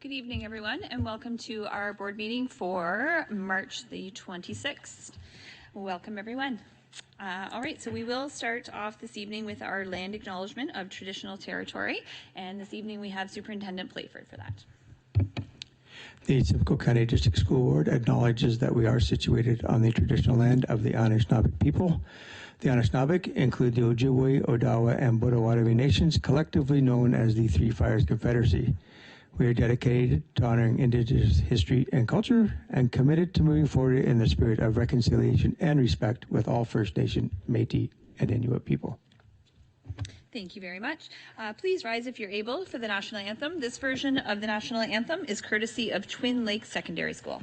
Good evening, everyone, and welcome to our board meeting for March the 26th. Welcome, everyone. All right, so we will start off this evening with our land acknowledgement of traditional territory, and this evening we have Superintendent Playford for that. The Simcoe County District School Board acknowledges that we are situated on the traditional land of the Anishinaabe people. The Anishinaabe include the Ojibwe, Odawa, and Potawatomi nations, collectively known as the Three Fires Confederacy. We are dedicated to honoring Indigenous history and culture and committed to moving forward in the spirit of reconciliation and respect with all First Nation, Métis, and Inuit people. Thank you very much. Please rise if you're able for the national anthem. This version of the national anthem is courtesy of Twin Lakes Secondary School.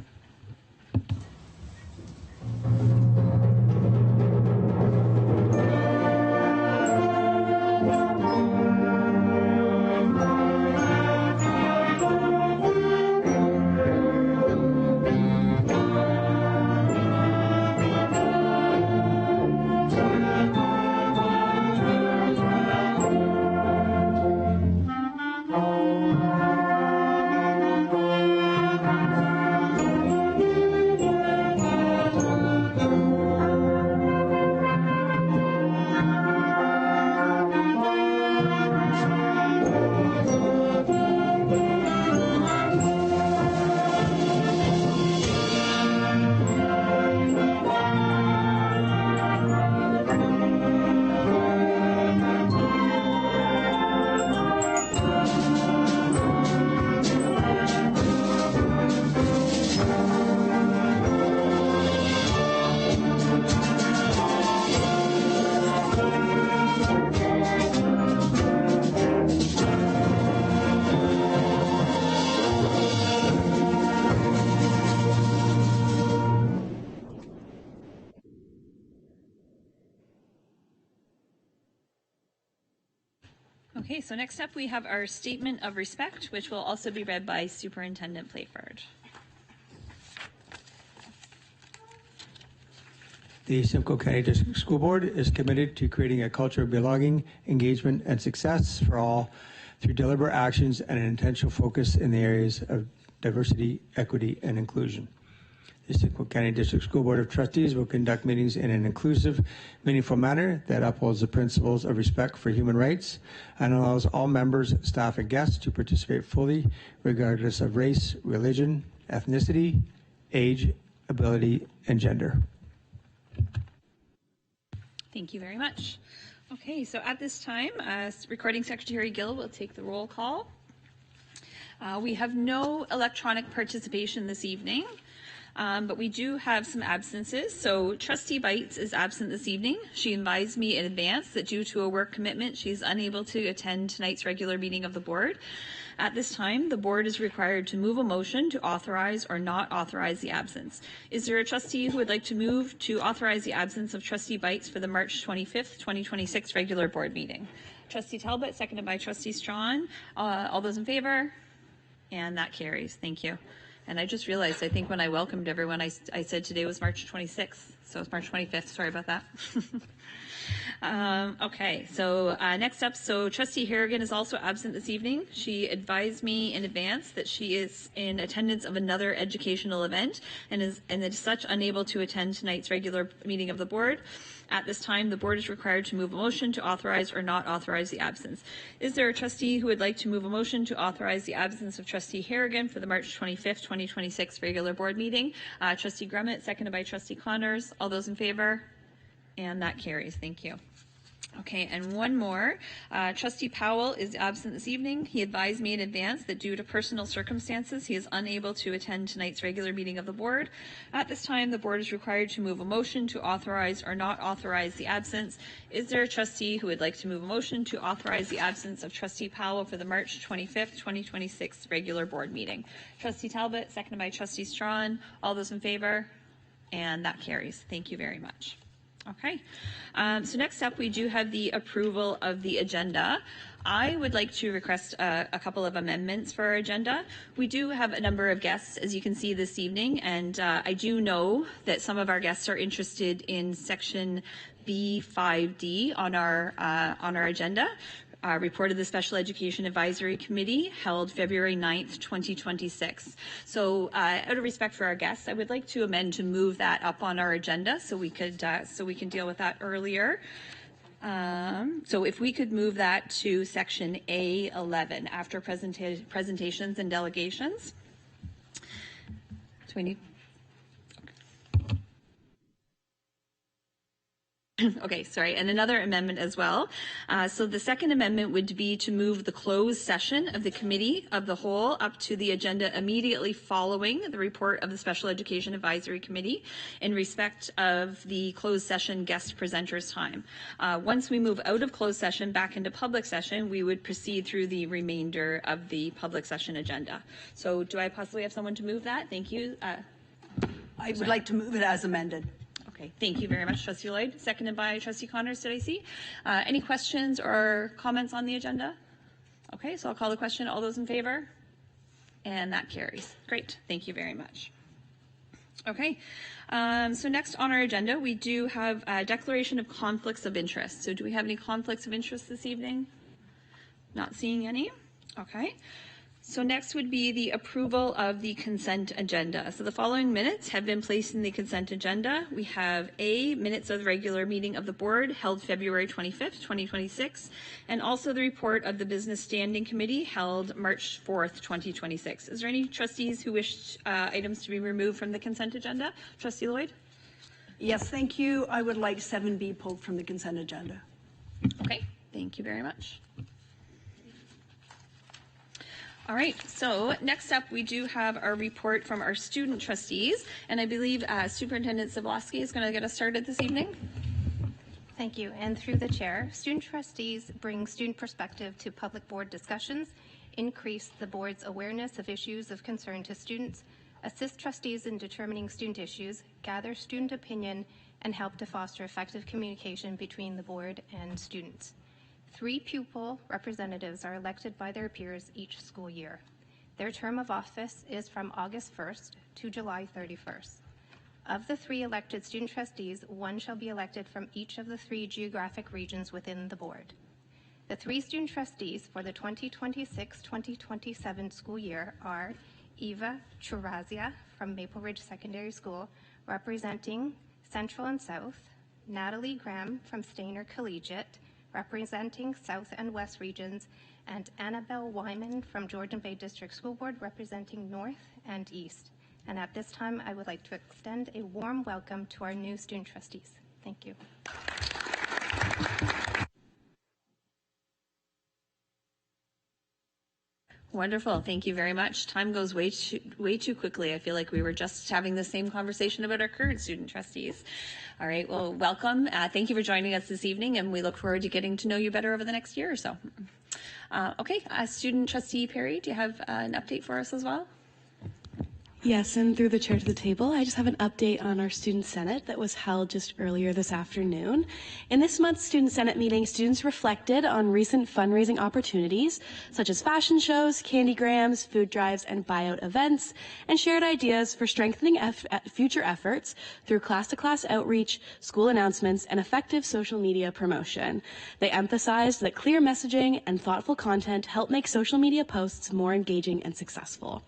Okay, so next up we have our statement of respect, which will also be read by Superintendent Playford. The Simcoe County District School Board is committed to creating a culture of belonging, engagement, and success for all through deliberate actions and an intentional focus in the areas of diversity, equity, and inclusion. The Simcoe County District School Board of Trustees will conduct meetings in an inclusive, meaningful manner that upholds the principles of respect for human rights and allows all members, staff, and guests to participate fully, regardless of race, religion, ethnicity, age, ability, and gender. Thank you very much. Okay, so at this time, Recording Secretary Gill will take the roll call. We have no electronic participation this evening. But we do have some absences. So Trustee Bites is absent this evening. She advised me in advance that due to a work commitment, she's unable to attend tonight's regular meeting of the board. At this time, the board is required to move a motion to authorize or not authorize the absence. Is there a trustee who would like to move to authorize the absence of Trustee Bites for the March 25th, 2026 regular board meeting? Trustee Talbot, seconded by Trustee Strawn. All those in favor? And that carries. Thank you. And I just realized, I think when I welcomed everyone, I said today was March 26th, so it's March 25th. Sorry about that. Okay, so next up, so Trustee Harrigan is also absent this evening. She advised me in advance that she is in attendance of another educational event and is such unable to attend tonight's regular meeting of the board. At this time, the board is required to move a motion to authorize or not authorize the absence. Is there a trustee who would like to move a motion to authorize the absence of Trustee Harrigan for the March 25th, 2026 regular board meeting? Trustee Grummett, seconded by Trustee Connors. All those in favor? And that carries. Thank you. Okay, and one more. Trustee Powell is absent this evening. He advised me in advance that due to personal circumstances, he is unable to attend tonight's regular meeting of the board. At this time, the board is required to move a motion to authorize or not authorize the absence. Is there a trustee who would like to move a motion to authorize the absence of Trustee Powell for the March 25th, 2026 regular board meeting? Trustee Talbot, seconded by Trustee Strawn. All those in favor? And that carries. Thank you very much. Okay, so next up we do have the approval of the agenda. I would like to request a couple of amendments for our agenda. We do have a number of guests, as you can see this evening, and I do know that some of our guests are interested in section B5D on our agenda. report of the Special Education Advisory Committee held February 9th, 2026. So out of respect for our guests, I would like to amend to move that up on our agenda so we can deal with that earlier. So if we could move that to section A11 after presentations and delegations. So we need. Okay, sorry, and another amendment as well. So the second amendment would be to move the closed session of the Committee of the Whole up to the agenda immediately following the report of the Special Education Advisory Committee in respect of the closed session guest presenters time. Once we move out of closed session back into public session, we would proceed through the remainder of the public session agenda. So do I possibly have someone to move that? Thank you. I would like to move it as amended. Okay, thank you very much, Trustee Lloyd. Seconded by Trustee Connors, did I see? Any questions or comments on the agenda? Okay, so I'll call the question. All those in favor? And that carries. Great, thank you very much. Okay, so next on our agenda, we do have a declaration of conflicts of interest. So do we have any conflicts of interest this evening? Not seeing any. Okay. So next would be the approval of the consent agenda. So the following minutes have been placed in the consent agenda. We have minutes of the regular meeting of the board held February 25th, 2026, and also the report of the Business Standing Committee held March 4th, 2026. Is there any trustees who wish items to be removed from the consent agenda? Trustee Lloyd? Yes, thank you. I would like 7B pulled from the consent agenda. Okay, thank you very much. All right, so next up, we do have our report from our student trustees, and I believe Superintendent Zablosky is going to get us started this evening. Thank you, and through the chair, student trustees bring student perspective to public board discussions, increase the board's awareness of issues of concern to students, assist trustees in determining student issues, gather student opinion, and help to foster effective communication between the board and students. 3 pupil representatives are elected by their peers each school year. Their term of office is from August 1st to July 31st. Of the 3 elected student trustees, 1 shall be elected from each of the 3 geographic regions within the board. The 3 student trustees for the 2026-2027 school year are Eva Churazia from Maple Ridge Secondary School, representing Central and South, Natalie Graham from Stainer Collegiate, representing South and West regions, and Annabelle Wyman from Georgian Bay District School Board, representing North and East. And at this time, I would like to extend a warm welcome to our new student trustees. Thank you. Wonderful. Thank you very much. Time goes way too quickly. I feel like we were just having the same conversation about our current student trustees. All right. Well, welcome. Thank you for joining us this evening, and we look forward to getting to know you better over the next year or so. Okay. Student trustee Perry, do you have an update for us as well? Yes, and through the chair to the table, I just have an update on our Student Senate that was held just earlier this afternoon. In this month's Student Senate meeting, students reflected on recent fundraising opportunities, such as fashion shows, candygrams, food drives, and buyout events, and shared ideas for strengthening future efforts through class-to-class outreach, school announcements, and effective social media promotion. They emphasized that clear messaging and thoughtful content help make social media posts more engaging and successful.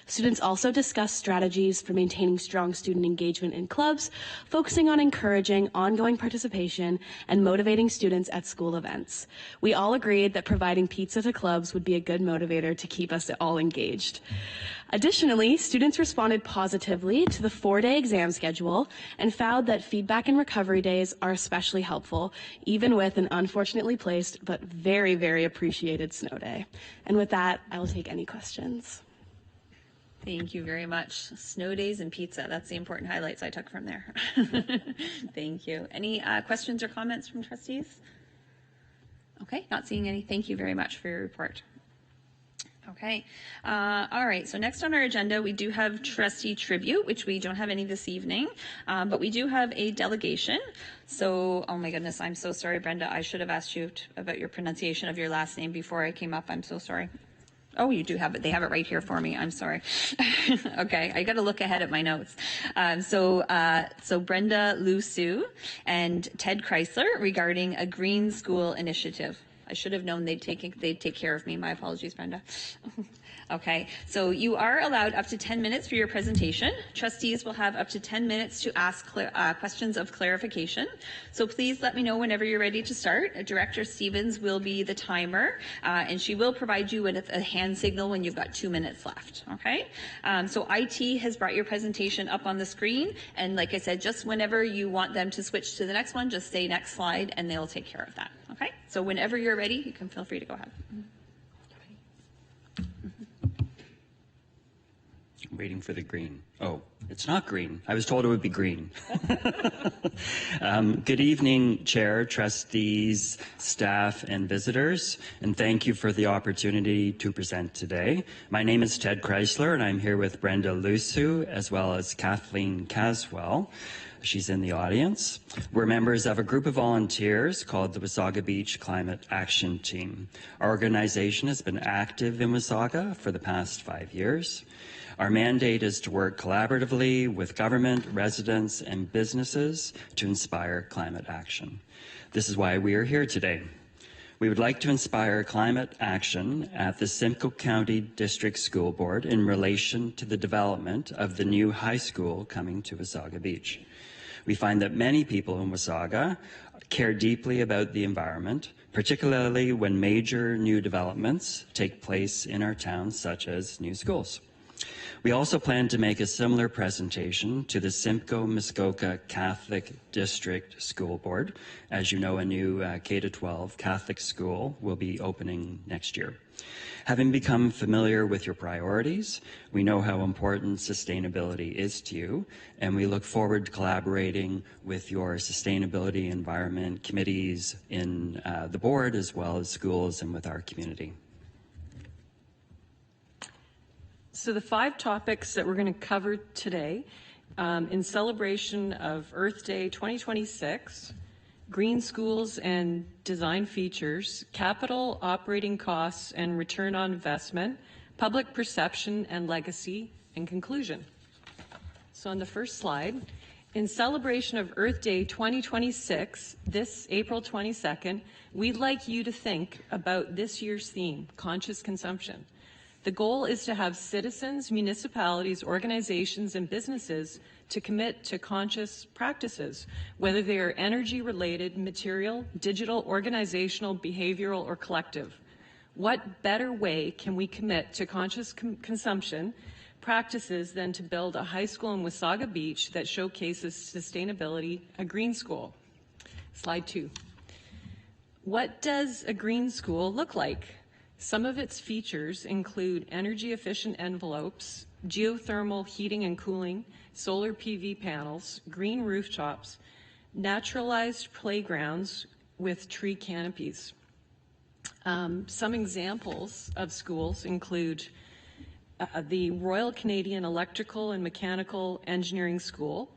Students also discussed strategies for maintaining strong student engagement in clubs, focusing on encouraging ongoing participation and motivating students at school events. We all agreed that providing pizza to clubs would be a good motivator to keep us all engaged. Additionally, students responded positively to the 4-day exam schedule and found that feedback and recovery days are especially helpful, even with an unfortunately placed but very, very appreciated snow day. And with that, I will take any questions. Thank you very much. Snow days and pizza. That's the important highlights I took from there. Thank you. Any questions or comments from trustees? Okay, not seeing any. Thank you very much for your report. Okay. All right. So next on our agenda, we do have trustee tribute, which we don't have any this evening, but we do have a delegation. So, oh my goodness, I'm so sorry, Brenda. I should have asked you about your pronunciation of your last name before I came up. I'm so sorry. Oh, you do have it. They have it right here for me. I'm sorry. Okay, I got to look ahead at my notes. So Brenda Lusu and Ted Chrysler regarding a green school initiative. I should have known they'd take care of me. My apologies, Brenda. Okay, so you are allowed up to 10 minutes for your presentation. Trustees will have up to 10 minutes to ask questions of clarification. So please let me know whenever you're ready to start. Director Stevens will be the timer, and she will provide you with a hand signal when you've got 2 minutes left. Okay, so IT has brought your presentation up on the screen, and like I said, just whenever you want them to switch to the next one, just say next slide, and they'll take care of that. Okay, so whenever you're ready, you can feel free to go ahead. Waiting for the green. Oh, it's not green. I was told it would be green. Good evening, Chair, trustees, staff, and visitors, and thank you for the opportunity to present today. My name is Ted Chrysler, and I'm here with Brenda Lusu, as well as Kathleen Caswell. She's in the audience. We're members of a group of volunteers called the Wasaga Beach Climate Action Team. Our organization has been active in Wasaga for the past 5 years. Our mandate is to work collaboratively with government, residents, and businesses to inspire climate action. This is why we are here today. We would like to inspire climate action at the Simcoe County District School Board in relation to the development of the new high school coming to Wasaga Beach. We find that many people in Wasaga care deeply about the environment, particularly when major new developments take place in our town, such as new schools. We also plan to make a similar presentation to the Simcoe-Muskoka Catholic District School Board. As you know, a new K-12 Catholic school will be opening next year. Having become familiar with your priorities, we know how important sustainability is to you, and we look forward to collaborating with your sustainability environment committees in the board, as well as schools and with our community. So the 5 topics that we're going to cover today, in celebration of Earth Day 2026, green schools and design features, capital operating costs and return on investment, public perception and legacy, and conclusion. So on the first slide, in celebration of Earth Day 2026, this April 22nd, we'd like you to think about this year's theme, conscious consumption. The goal is to have citizens, municipalities, organizations, and businesses to commit to conscious practices, whether they are energy-related, material, digital, organizational, behavioral, or collective. What better way can we commit to conscious consumption practices than to build a high school in Wasaga Beach that showcases sustainability, a green school? Slide 2. What does a green school look like? Some of its features include energy-efficient envelopes, geothermal heating and cooling, solar PV panels, green rooftops, naturalized playgrounds with tree canopies. Some examples of schools include the Royal Canadian Electrical and Mechanical Engineering School.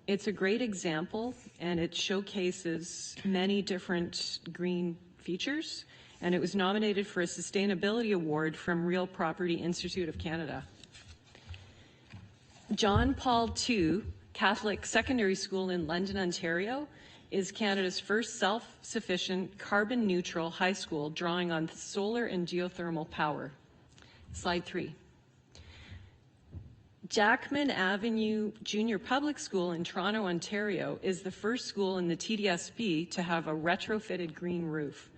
It's a great example, and it showcases many different green features, and it was nominated for a Sustainability Award from Real Property Institute of Canada. John Paul II Catholic Secondary School in London, Ontario, is Canada's first self-sufficient, carbon-neutral high school drawing on solar and geothermal power. Slide 3. Jackman Avenue Junior Public School in Toronto, Ontario, is the first school in the TDSB to have a retrofitted green roof.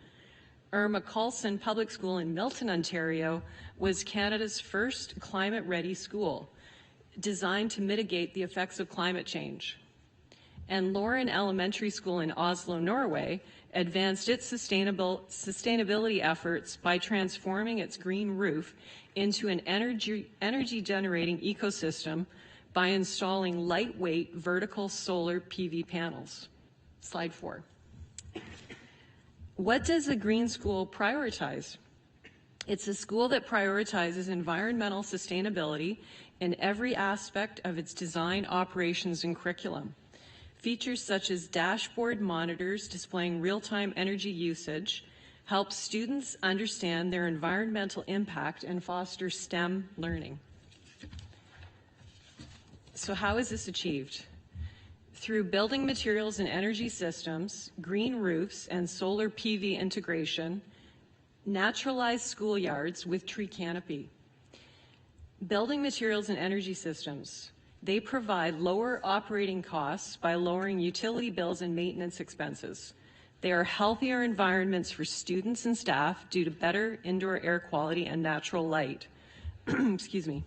Irma Carlson Public School in Milton, Ontario, was Canada's first climate-ready school, designed to mitigate the effects of climate change. And Lauren Elementary School in Oslo, Norway, advanced its sustainability efforts by transforming its green roof into an energy-generating ecosystem by installing lightweight vertical solar PV panels. Slide 4. What does a green school prioritize? It's a school that prioritizes environmental sustainability in every aspect of its design, operations, and curriculum. Features such as dashboard monitors displaying real-time energy usage help students understand their environmental impact and foster STEM learning. So how is this achieved? Through building materials and energy systems, green roofs, and solar PV integration, Naturalized schoolyards with tree canopy. Building materials and energy systems. They provide lower operating costs by lowering utility bills and maintenance expenses. They are healthier environments for students and staff due to better indoor air quality and natural light. Excuse me.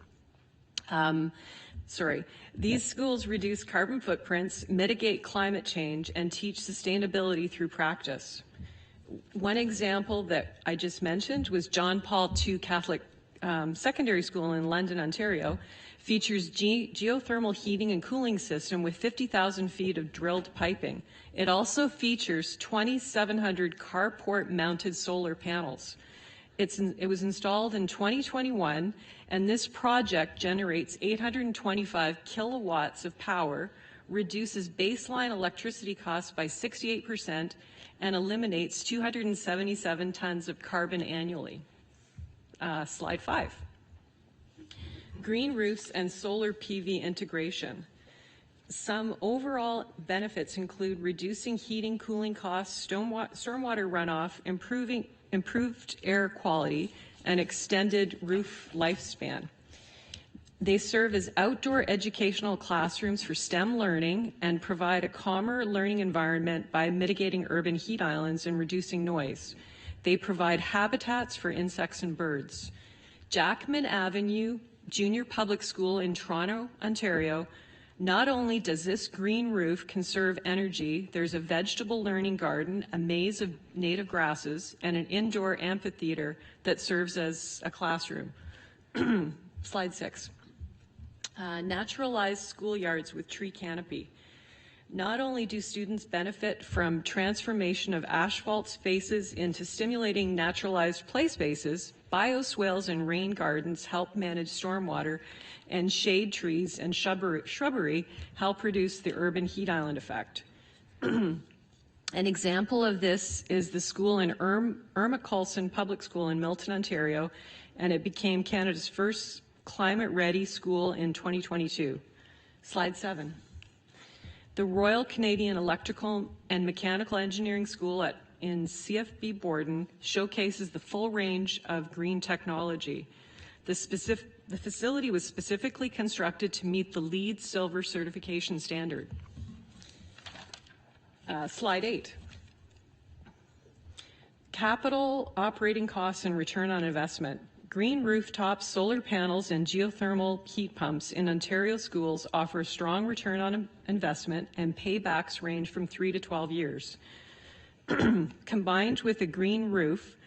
These schools reduce carbon footprints, mitigate climate change, and teach sustainability through practice. One example that I just mentioned was John Paul II Catholic Secondary School in London, Ontario, features geothermal heating and cooling system with 50,000 feet of drilled piping. It also features 2,700 carport-mounted solar panels. It was installed in 2021, and this project generates 825 kilowatts of power, reduces baseline electricity costs by 68%, and eliminates 277 tons of carbon annually. Slide 5. Green roofs and solar PV integration. Some overall benefits include reducing heating, cooling costs, stormwater runoff, improved air quality, and extended roof lifespan. They serve as outdoor educational classrooms for STEM learning and provide a calmer learning environment by mitigating urban heat islands and reducing noise. They provide habitats for insects and birds. Jackman Avenue Junior Public School in Toronto, Ontario. Not only does this green roof conserve energy, there's a vegetable learning garden, a maze of native grasses, and an indoor amphitheater that serves as a classroom. Slide 6. Naturalized schoolyards with tree canopy. Not only do students benefit from transformation of asphalt spaces into stimulating naturalized play spaces, bioswales and rain gardens help manage stormwater, and shade trees and shrubbery help reduce the urban heat island effect. An example of this is the school in Irma Coulson Public School in Milton, Ontario, and it became Canada's first climate-ready school in 2022. Slide 7. The Royal Canadian Electrical and Mechanical Engineering School in CFB Borden showcases the full range of green technology. The facility was specifically constructed to meet the LEED Silver certification standard. Slide 8. Capital operating costs and return on investment. Green rooftops, solar panels, and geothermal heat pumps in Ontario schools offer a strong return on investment, and paybacks range from 3 to 12 years. Combined with a green roof,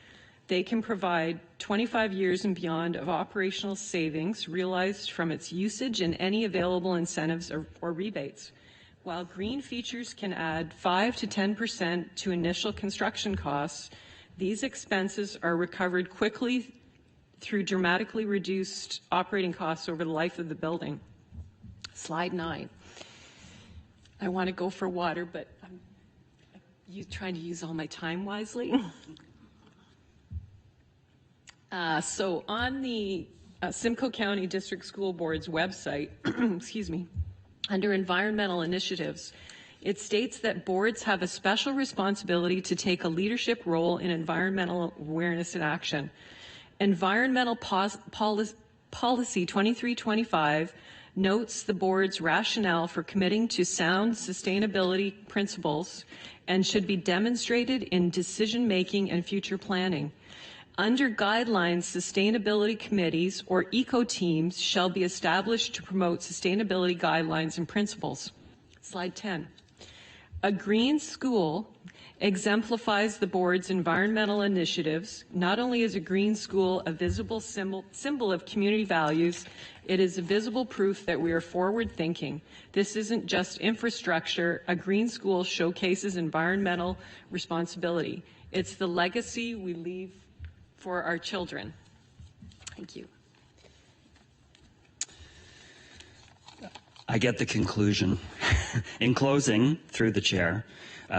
they can provide 25 years and beyond of operational savings realized from its usage and any available incentives or rebates. While green features can add 5 to 10% to initial construction costs, these expenses are recovered quickly through dramatically reduced operating costs over the life of the building. Slide 9. I want to go for water, but I'm trying to use all my time wisely. So on the Simcoe County District School Board's website, excuse me, under environmental initiatives, it states that boards have a special responsibility to take a leadership role in environmental awareness and action. Environmental Policy 2325 notes the board's rationale for committing to sound sustainability principles and should be demonstrated in decision-making and future planning. Under guidelines, sustainability committees or eco-teams shall be established to promote sustainability guidelines and principles. Slide 10. A green school exemplifies the board's environmental initiatives. Not only is a green school a visible symbol of community values, it is a visible proof that we are forward-thinking. This isn't just infrastructure. A green school showcases environmental responsibility. It's the legacy we leave for our children. Thank you. I get the conclusion. In closing, through the chair,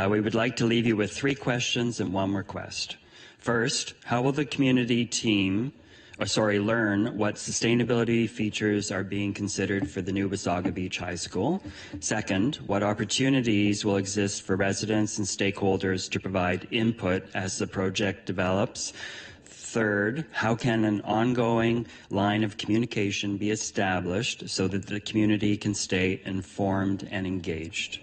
we would like to leave you with 3 questions and 1 request. First, how will the community team, learn what sustainability features are being considered for the new Wasaga Beach High School? Second, what opportunities will exist for residents and stakeholders to provide input as the project develops? Third, how can an ongoing line of communication be established so that the community can stay informed and engaged?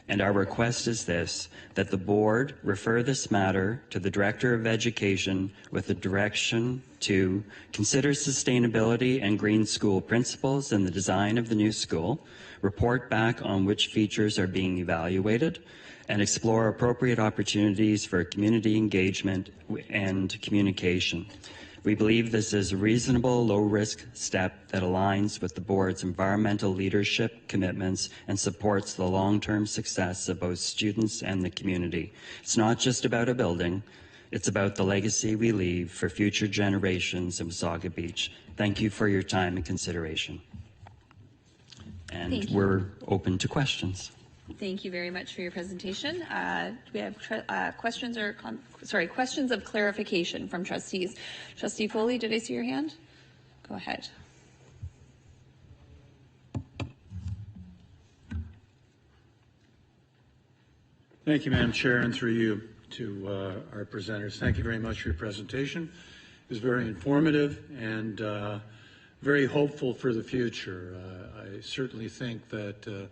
And our request is this, that the board refer this matter to the Director of Education with the direction to consider sustainability and green school principles in the design of the new school, report back on which features are being evaluated, and explore appropriate opportunities for community engagement and communication. We believe this is a reasonable, low-risk step that aligns with the board's environmental leadership commitments and supports the long-term success of both students and the community. It's not just about a building, it's about the legacy we leave for future generations in Wasaga Beach. Thank you for your time and consideration. And we're open to questions. Thank you very much for your presentation. Do we have questions or questions of clarification from trustees? Trustee Foley, did I see your hand? Go ahead. Thank you, Madam Chair, and through you to our presenters. Thank you very much for your presentation. It was very informative and very hopeful for the future. I certainly think that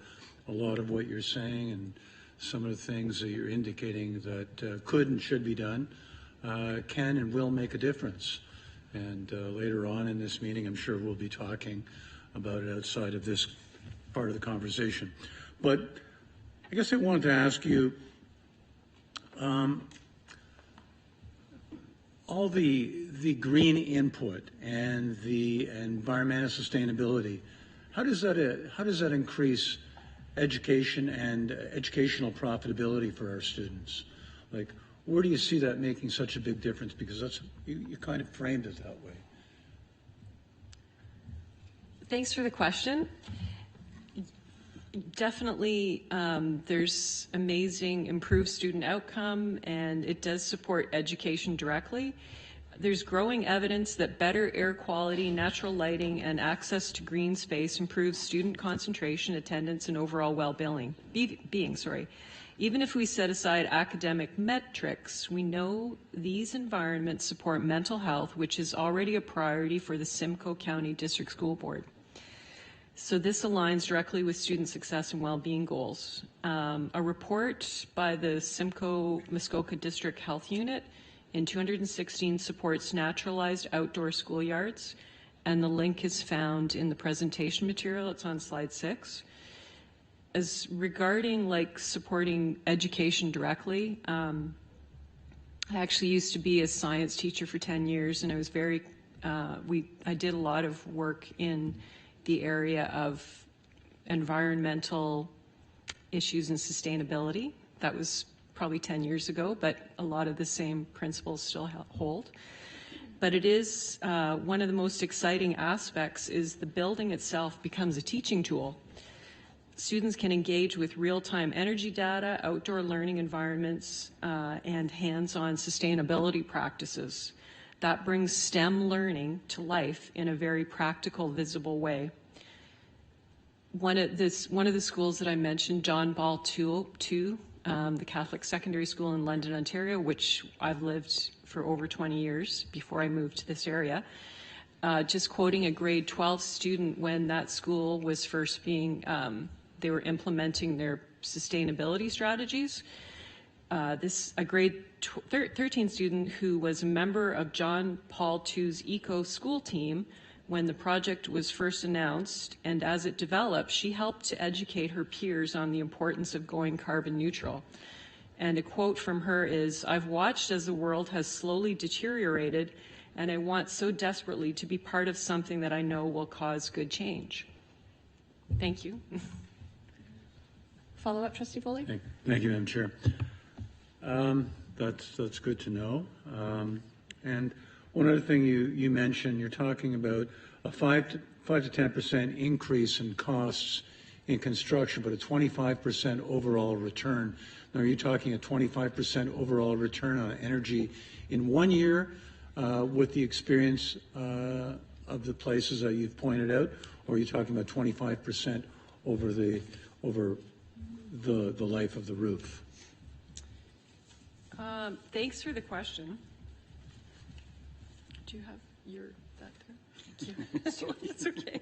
a lot of what you're saying and some of the things that you're indicating that could and should be done can and will make a difference. And later on in this meeting, I'm sure we'll be talking about it outside of this part of the conversation. But I guess I wanted to ask you, all the green input and the environmental sustainability, how does that increase education and educational profitability for our students? Like, where do you see that making such a big difference? Because that's you kind of framed it that way. Thanks for the question. Definitely, there's amazing improved student outcome, and it does support education directly. There's growing evidence that better air quality, natural lighting, and access to green space improves student concentration, attendance, and overall well-being. Even if we set aside academic metrics, we know these environments support mental health, which is already a priority for the Simcoe County District School Board. So this aligns directly with student success and well-being goals. A report by the Simcoe Muskoka District Health Unit in 216 supports naturalized outdoor schoolyards, and the link is found in the presentation material. It's on slide 6. As regarding supporting education directly, I actually used to be a science teacher for 10 years, and I was I did a lot of work in the area of environmental issues and sustainability. That was probably 10 years ago, but a lot of the same principles still hold. But it is one of the most exciting aspects is the building itself becomes a teaching tool. Students can engage with real-time energy data, outdoor learning environments, and hands-on sustainability practices. That brings STEM learning to life in a very practical, visible way. One of the schools that I mentioned, John Ball II, the Catholic Secondary School in London, Ontario, which I've lived for over 20 years before I moved to this area. Just quoting a grade 12 student when that school was first they were implementing their sustainability strategies. A grade 13 student who was a member of John Paul II's Eco School team when the project was first announced, and as it developed, she helped to educate her peers on the importance of going carbon neutral. And a quote from her is, "I've watched as the world has slowly deteriorated, and I want so desperately to be part of something that I know will cause good change." Thank you. Follow up, Trustee Foley? Thank you, Madam Chair. That's good to know. And one other thing you mentioned, you're talking about a 5 to 10% increase in costs in construction, but a 25% overall return. Now, are you talking a 25% overall return on energy in 1 year with the experience of the places that you've pointed out, or are you talking about 25% over the life of the roof? Thanks for the question. Do you have that there? Thank you. Sorry, it's okay.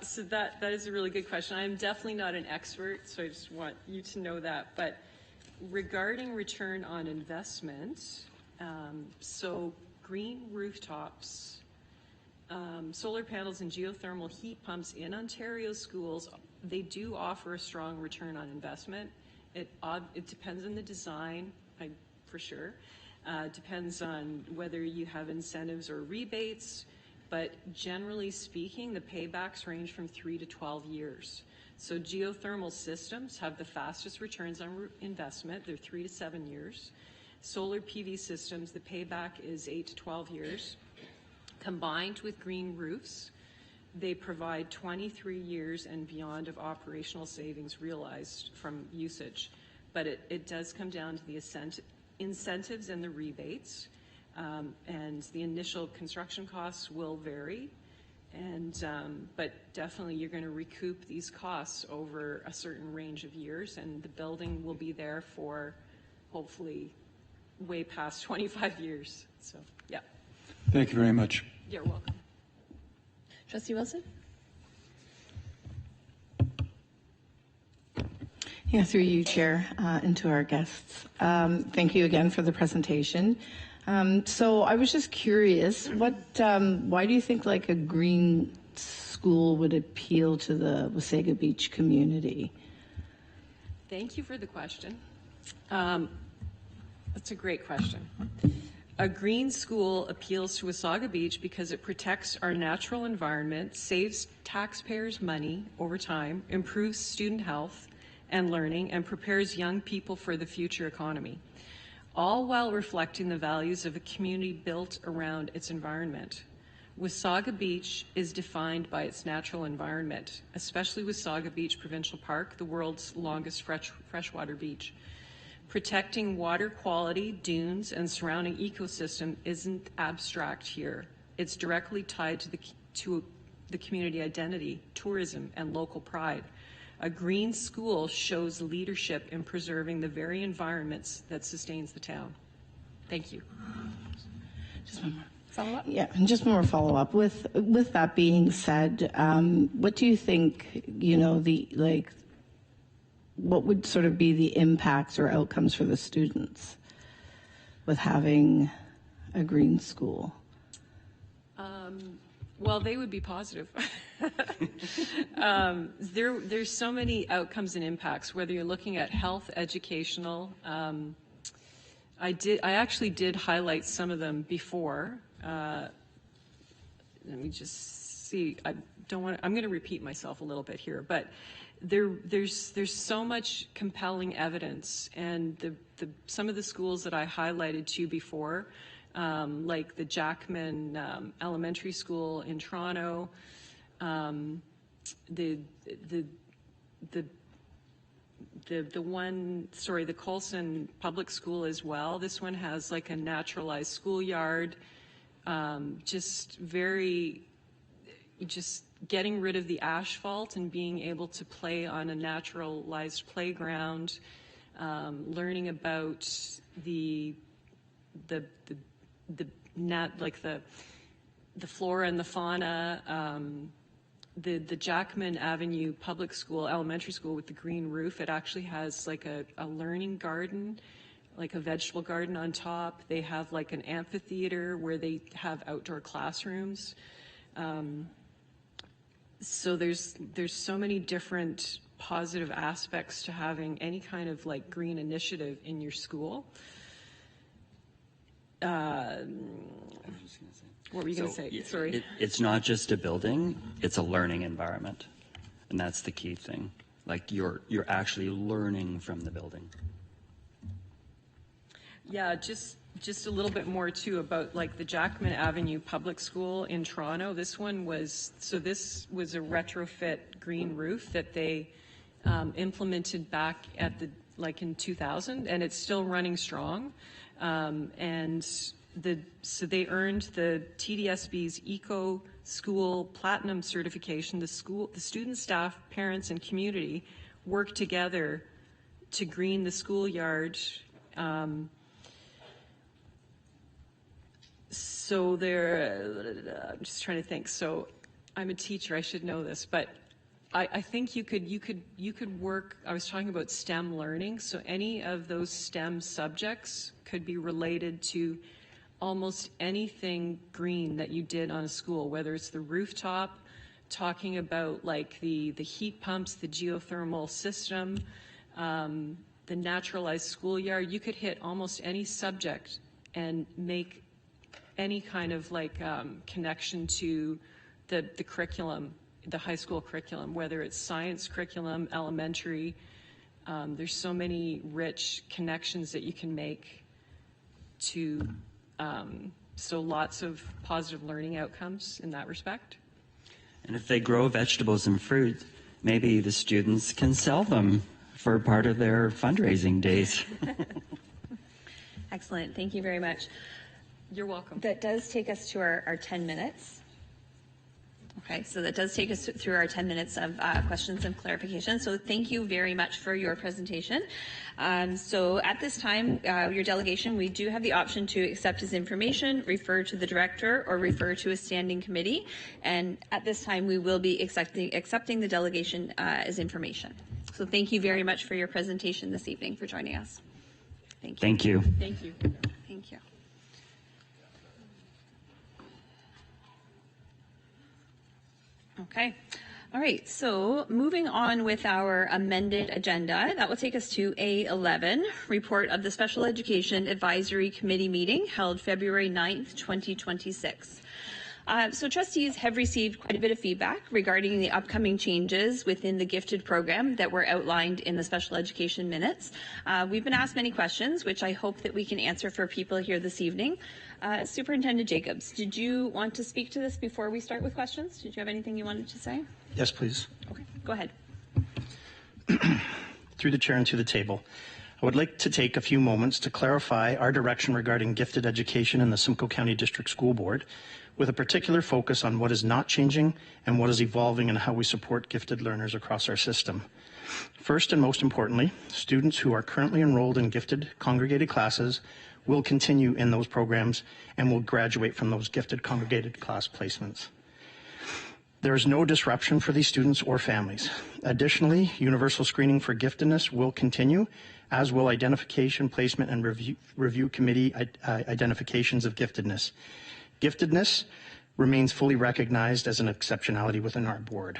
So that is a really good question. I'm definitely not an expert, so I just want you to know that. But regarding return on investment, so green rooftops, solar panels and geothermal heat pumps in Ontario schools, they do offer a strong return on investment. It depends on the design, for sure. Depends on whether you have incentives or rebates, but generally speaking, the paybacks range from 3 to 12 years. So geothermal systems have the fastest returns on investment. They're 3 to 7 years. Solar PV systems, the payback is 8 to 12 years. Combined with green roofs, they provide 23 years and beyond of operational savings realized from usage. But it does come down to the incentives and the rebates, and the initial construction costs will vary. And but definitely you're going to recoup these costs over a certain range of years, and the building will be there for hopefully way past 25 years. So, yeah. Thank you very much. You're welcome. Trustee Wilson? Yeah, through you, Chair, and to our guests. Thank you again for the presentation. So I was just curious, why do you think like a green school would appeal to the Wasaga Beach community? Thank you for the question. That's a great question. A green school appeals to Wasaga Beach because it protects our natural environment, saves taxpayers money over time, improves student health and learning, and prepares young people for the future economy, all while reflecting the values of a community built around its environment. Wasaga Beach is defined by its natural environment, especially Wasaga Beach Provincial Park, the world's longest freshwater beach. Protecting water quality, dunes, and surrounding ecosystem isn't abstract here. It's directly tied to the community identity, tourism, and local pride. A green school shows leadership in preserving the very environments that sustains the town. Thank you. Just one more follow-up. Yeah, and just one more follow-up. With that being said, what do you think? What would sort of be the impacts or outcomes for the students with having a green school? Well, they would be positive. There's so many outcomes and impacts, whether you're looking at health, educational. I actually did highlight some of them before. Let me just see. I'm going to repeat myself a little bit here, but there's so much compelling evidence, and some of the schools that I highlighted to you before, like the Jackman Elementary School in Toronto, the Colson Public School as well. This one has like a naturalized schoolyard, just getting rid of the asphalt and being able to play on a naturalized playground, learning about the flora and the fauna. The Jackman Avenue Public School, elementary school with the green roof, it actually has like a learning garden, like a vegetable garden on top. They have like an amphitheater where they have outdoor classrooms. So there's so many different positive aspects to having any kind of like green initiative in your school. What were you going to say? Sorry. It's not just a building, it's a learning environment. And that's the key thing. Like you're actually learning from the building. Yeah, just a little bit more too about like the Jackman Avenue Public School in Toronto. This was a retrofit green roof that they implemented back at in 2000, and it's still running strong. So they earned the TDSB's Eco School Platinum certification. The student, staff, parents, and community worked together to green the schoolyard. So I'm just trying to think. So I'm a teacher, I should know this, but I think you could work, I was talking about STEM learning, so any of those STEM subjects could be related to almost anything green that you did on a school, whether it's the rooftop, talking about like the heat pumps, the geothermal system, the naturalized schoolyard. You could hit almost any subject and make any kind of like connection to the curriculum, the high school curriculum, whether it's science curriculum, elementary. There's so many rich connections that you can make to, so lots of positive learning outcomes in that respect. And if they grow vegetables and fruit, maybe the students can sell them for part of their fundraising days. Excellent. Thank you very much. You're welcome. That does take us to our 10 minutes. Okay, so that does take us through our 10 minutes of questions and clarification. So thank you very much for your presentation. So at this time, your delegation, we do have the option to accept as information, refer to the director, or refer to a standing committee. And at this time, we will be accepting the delegation as information. So thank you very much for your presentation this evening, for joining us. Thank you. Thank you. Thank you. Thank you. Okay. All right. So moving on with our amended agenda, that will take us to A11, report of the Special Education Advisory Committee meeting held February 9th, 2026. So trustees have received quite a bit of feedback regarding the upcoming changes within the gifted program that were outlined in the special education minutes. We've been asked many questions, which I hope that we can answer for people here this evening. Superintendent Jacobs, did you want to speak to this before we start with questions? Did you have anything you wanted to say? Yes, please. Okay, go ahead. Through the chair and to the table, I would like to take a few moments to clarify our direction regarding gifted education in the Simcoe County District School Board, with a particular focus on what is not changing and what is evolving and how we support gifted learners across our system. First and most importantly, students who are currently enrolled in gifted congregated classes will continue in those programs and will graduate from those gifted congregated class placements. There is no disruption for these students or families. Additionally, universal screening for giftedness will continue, as will identification, placement, and review committee identifications of giftedness. Giftedness remains fully recognized as an exceptionality within our board.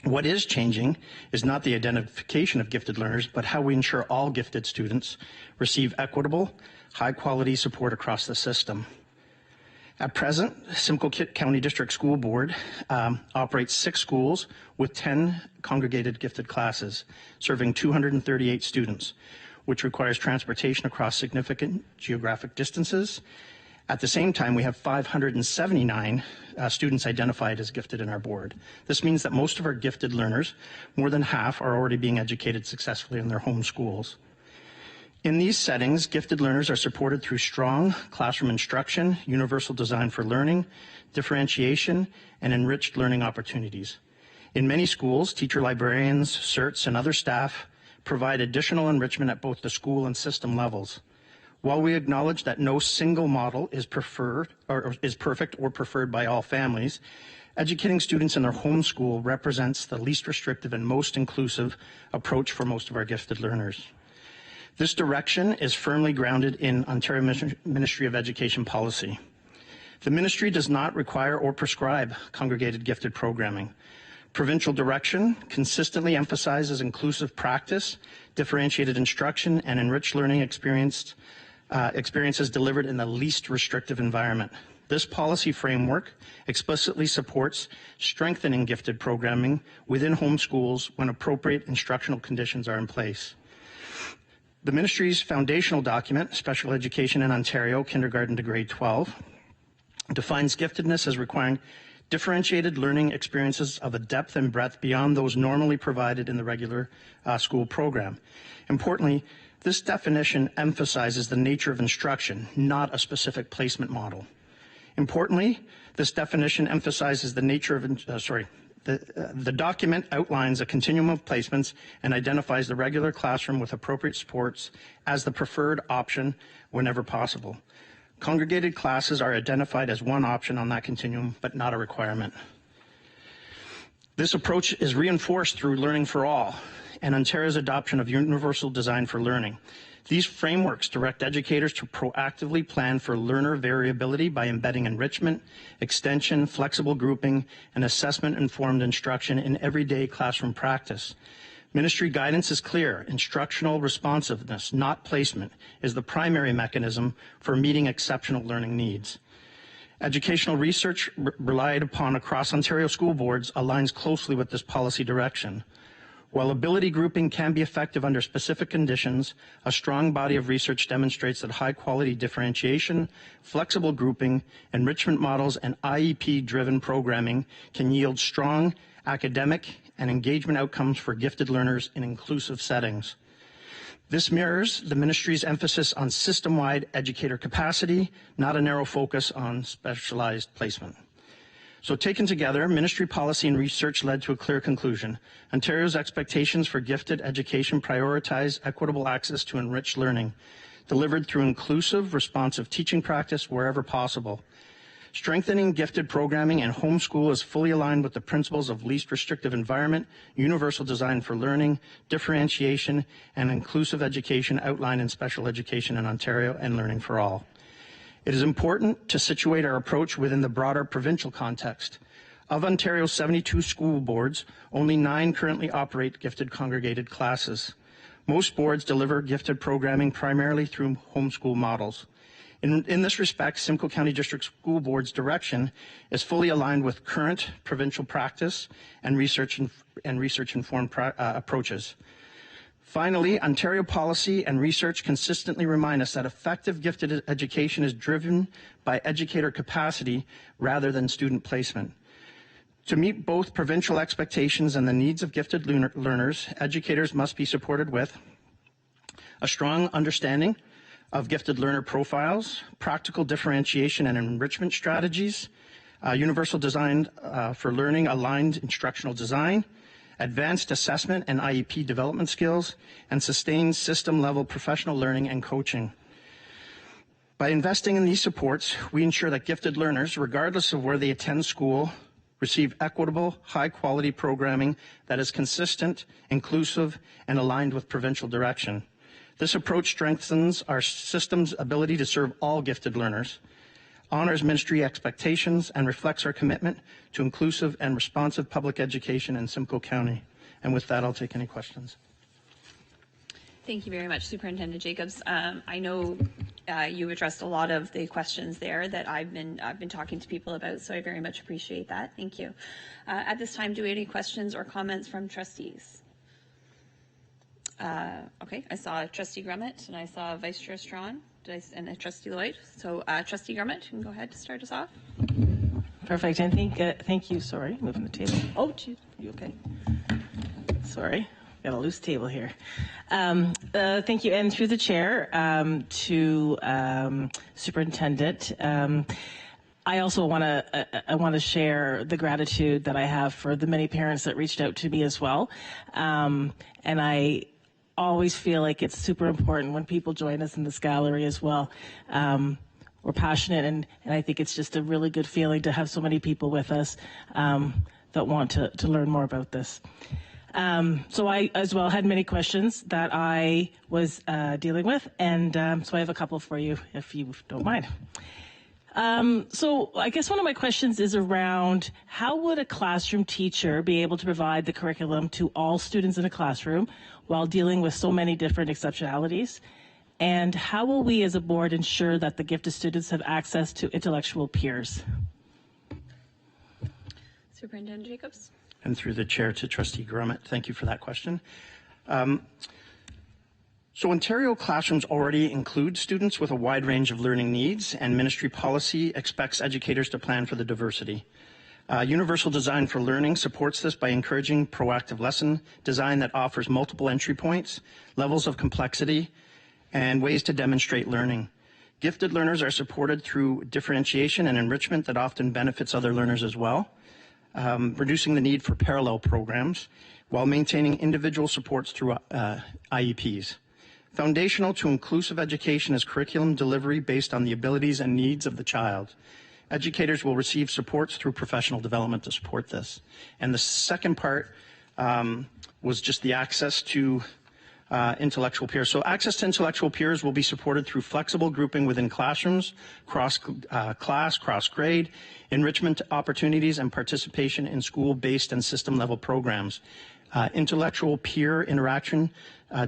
What is changing is not the identification of gifted learners, but how we ensure all gifted students receive equitable, high-quality support across the system. At present, Simcoe County District School Board operates 6 schools with 10 congregated gifted classes, serving 238 students, which requires transportation across significant geographic distances. At the same time, we have 579 students identified as gifted in our board. This means that most of our gifted learners, more than half, are already being educated successfully in their home schools. In these settings, gifted learners are supported through strong classroom instruction, universal design for learning, differentiation, and enriched learning opportunities. In many schools, teacher librarians, CERTs, and other staff provide additional enrichment at both the school and system levels. While we acknowledge that no single model is preferred or is perfect or preferred by all families, educating students in their home school represents the least restrictive and most inclusive approach for most of our gifted learners. This direction is firmly grounded in Ontario Ministry of Education policy. The ministry does not require or prescribe congregated gifted programming. Provincial direction consistently emphasizes inclusive practice, differentiated instruction, and enriched learning experiences delivered in the least restrictive environment. This policy framework explicitly supports strengthening gifted programming within home schools when appropriate instructional conditions are in place. The ministry's foundational document, Special Education in Ontario, Kindergarten to Grade 12, defines giftedness as requiring differentiated learning experiences of a depth and breadth beyond those normally provided in the regular school program. Importantly, this definition emphasizes the nature of instruction, not a specific placement model. Importantly, this definition emphasizes the nature of, the document outlines a continuum of placements and identifies the regular classroom with appropriate supports as the preferred option whenever possible. Congregated classes are identified as one option on that continuum, but not a requirement. This approach is reinforced through Learning for All and Ontario's adoption of universal design for learning. These frameworks direct educators to proactively plan for learner variability by embedding enrichment, extension, flexible grouping, and assessment-informed instruction in everyday classroom practice. Ministry guidance is clear. Instructional responsiveness, not placement, is the primary mechanism for meeting exceptional learning needs. Educational research relied upon across Ontario school boards aligns closely with this policy direction. While ability grouping can be effective under specific conditions, a strong body of research demonstrates that high-quality differentiation, flexible grouping, enrichment models, and IEP-driven programming can yield strong academic and engagement outcomes for gifted learners in inclusive settings. This mirrors the ministry's emphasis on system-wide educator capacity, not a narrow focus on specialized placement. So taken together, ministry policy and research led to a clear conclusion. Ontario's expectations for gifted education prioritize equitable access to enriched learning, delivered through inclusive, responsive teaching practice wherever possible. Strengthening gifted programming and homeschool is fully aligned with the principles of least restrictive environment, universal design for learning, differentiation, and inclusive education outlined in special education in Ontario and Learning for All. It is important to situate our approach within the broader provincial context. Of Ontario's 72 school boards, only 9 currently operate gifted congregated classes. Most boards deliver gifted programming primarily through homeschool models. In this respect, Simcoe County District School Board's direction is fully aligned with current provincial practice and research-informed approaches. Finally, Ontario policy and research consistently remind us that effective gifted education is driven by educator capacity rather than student placement. To meet both provincial expectations and the needs of gifted learners, educators must be supported with a strong understanding of gifted learner profiles, practical differentiation and enrichment strategies, universal design for learning aligned instructional design, advanced assessment and IEP development skills, and sustained system-level professional learning and coaching. By investing in these supports, we ensure that gifted learners, regardless of where they attend school, receive equitable, high-quality programming that is consistent, inclusive, and aligned with provincial direction. This approach strengthens our system's ability to serve all gifted learners, honors ministry expectations, and reflects our commitment to inclusive and responsive public education in Simcoe County. And with that, I'll take any questions. Thank you very much, Superintendent Jacobs. I know you addressed a lot of the questions there that I've been talking to people about, so I very much appreciate that. Thank you. At this time, do we have any questions or comments from trustees? Okay, I saw Trustee Grummett and I saw Vice Chair Strawn and Trustee Lloyd. So Trustee Grummett, you can go ahead to start us off. Perfect, and thank you. Sorry, moving the table. Oh, geez, you okay? Sorry, got a loose table here. Thank you, and through the chair to Superintendent. I also want to share the gratitude that I have for the many parents that reached out to me as well, and I always feel like it's super important when people join us in this gallery as well. We're passionate, and I think it's just a really good feeling to have so many people with us that want to learn more about this. So I as well had many questions that I was dealing with, and so I have a couple for you if you don't mind. So I guess one of my questions is around how would a classroom teacher be able to provide the curriculum to all students in a classroom while dealing with so many different exceptionalities? And how will we as a board ensure that the gifted students have access to intellectual peers? Superintendent Jacobs. And through the chair to Trustee Grummett, thank you for that question. So Ontario classrooms already include students with a wide range of learning needs, and ministry policy expects educators to plan for the diversity. Universal design for learning supports this by encouraging proactive lesson design that offers multiple entry points, levels of complexity, and ways to demonstrate learning. Gifted learners are supported through differentiation and enrichment that often benefits other learners as well, reducing the need for parallel programs while maintaining individual supports through IEPs. Foundational to inclusive education is curriculum delivery based on the abilities and needs of the child. Educators will receive supports through professional development to support this. And the second part was just the access to intellectual peers. So access to intellectual peers will be supported through flexible grouping within classrooms, cross-class, cross-grade, enrichment opportunities, and participation in school-based and system-level programs. Intellectual peer interaction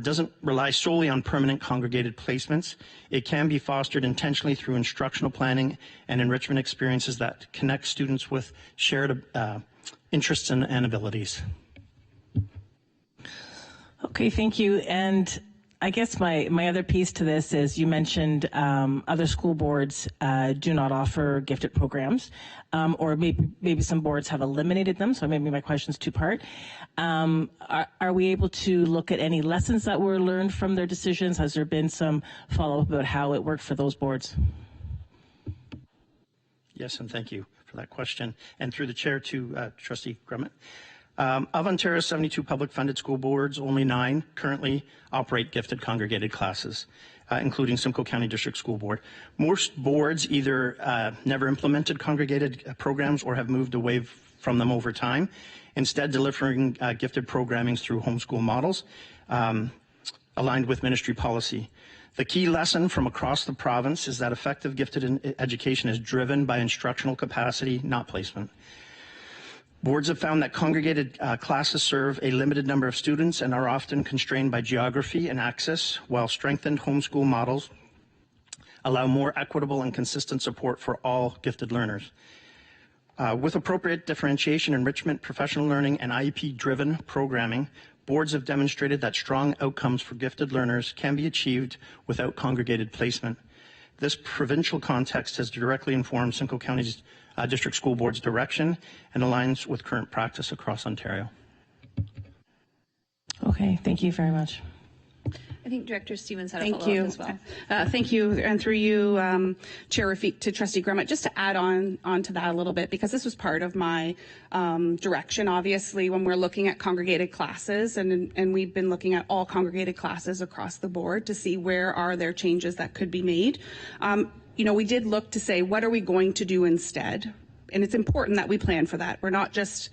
doesn't rely solely on permanent congregated placements. It can be fostered intentionally through instructional planning and enrichment experiences that connect students with shared interests and abilities. Okay, thank you. And I guess my other piece to this is you mentioned other school boards do not offer gifted programs, or maybe some boards have eliminated them. So maybe my question is two-part. Are we able to look at any lessons that were learned from their decisions? Has there been some follow-up about how it worked for those boards? Yes, and thank you for that question. And through the chair to Trustee Grummett. Of Ontario's 72 public funded school boards, only 9 currently operate gifted congregated classes, including Simcoe County District School Board. Most boards either never implemented congregated programs or have moved away from them over time, instead delivering gifted programming through homeschool models aligned with ministry policy. The key lesson from across the province is that effective gifted education is driven by instructional capacity, not placement. Boards have found that congregated classes serve a limited number of students and are often constrained by geography and access, while strengthened homeschool models allow more equitable and consistent support for all gifted learners. With appropriate differentiation, enrichment, professional learning, and IEP-driven programming, boards have demonstrated that strong outcomes for gifted learners can be achieved without congregated placement. This provincial context has directly informed Simcoe County's District School Board's direction and aligns with current practice across Ontario. Okay, thank you very much. I think Director Stevens had a Thank follow-up you. as well. Thank you, and through you, Chair Rafik, to Trustee Grummett, just to add on to that a little bit, because this was part of my direction, obviously, when we're looking at congregated classes, and we've been looking at all congregated classes across the board to see where are there changes that could be made. We did look to say, what are we going to do instead? And it's important that we plan for that. We're not just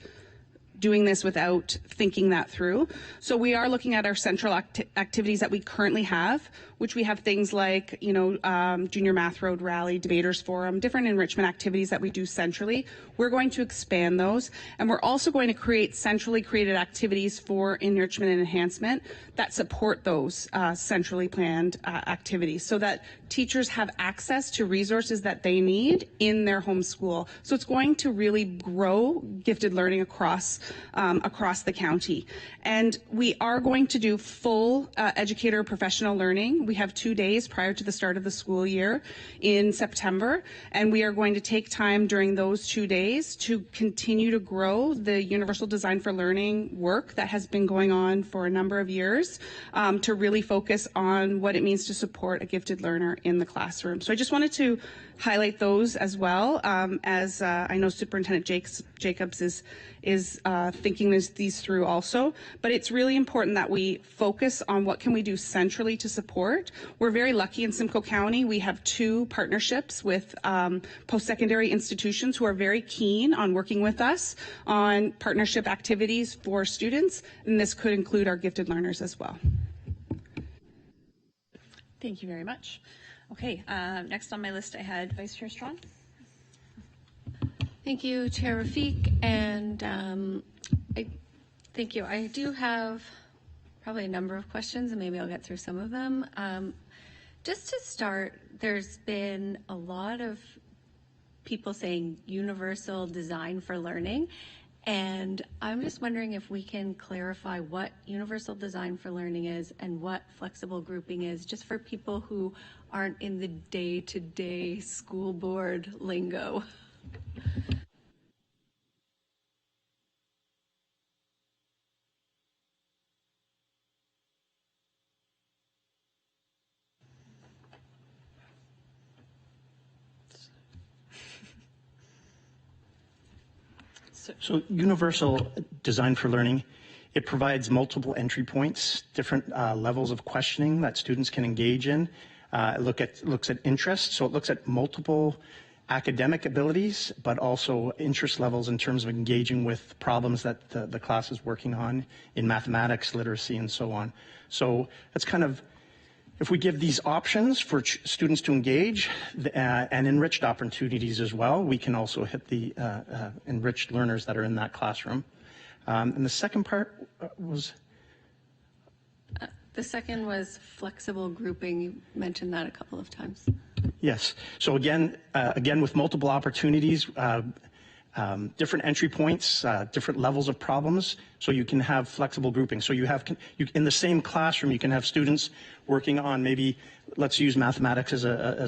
doing this without thinking that through. So we are looking at our central activities that we currently have, which we have things like, Junior Math Road Rally, Debaters Forum, different enrichment activities that we do centrally. We're going to expand those, and we're also going to create centrally created activities for enrichment and enhancement that support those centrally planned activities, so that teachers have access to resources that they need in their home school. So it's going to really grow gifted learning across the county. And we are going to do full educator professional learning. We have 2 days prior to the start of the school year in September, and we are going to take time during those 2 days to continue to grow the Universal Design for Learning work that has been going on for a number of years, to really focus on what it means to support a gifted learner in the classroom. So I just wanted to highlight those as well, as I know Superintendent Jacobs is thinking these through also. But it's really important that we focus on what can we do centrally to support. We're very lucky in Simcoe County. We have 2 partnerships with post-secondary institutions who are very keen on working with us on partnership activities for students, and this could include our gifted learners as well. Thank you very much. Okay, next on my list I had Vice Chair Strawn. Thank you, Chair Rafik, and thank you. I do have probably a number of questions, and maybe I'll get through some of them. Just to start, there's been a lot of people saying universal design for learning, and I'm just wondering if we can clarify what universal design for learning is and what flexible grouping is, just for people who aren't in the day-to-day school board lingo. So universal design for learning It provides multiple entry points, different levels of questioning that students can engage in. It looks at interest, so it looks at multiple academic abilities, but also interest levels in terms of engaging with problems that the class is working on in mathematics, literacy, and so on. So that's kind of, if we give these options for students to engage and enriched opportunities as well, we can also hit the enriched learners that are in that classroom. And the second part was? The second was flexible grouping. You mentioned that a couple of times. Yes. So again, with multiple opportunities, different entry points, different levels of problems, so you can have flexible grouping. So in the same classroom, you can have students working on maybe, let's use mathematics as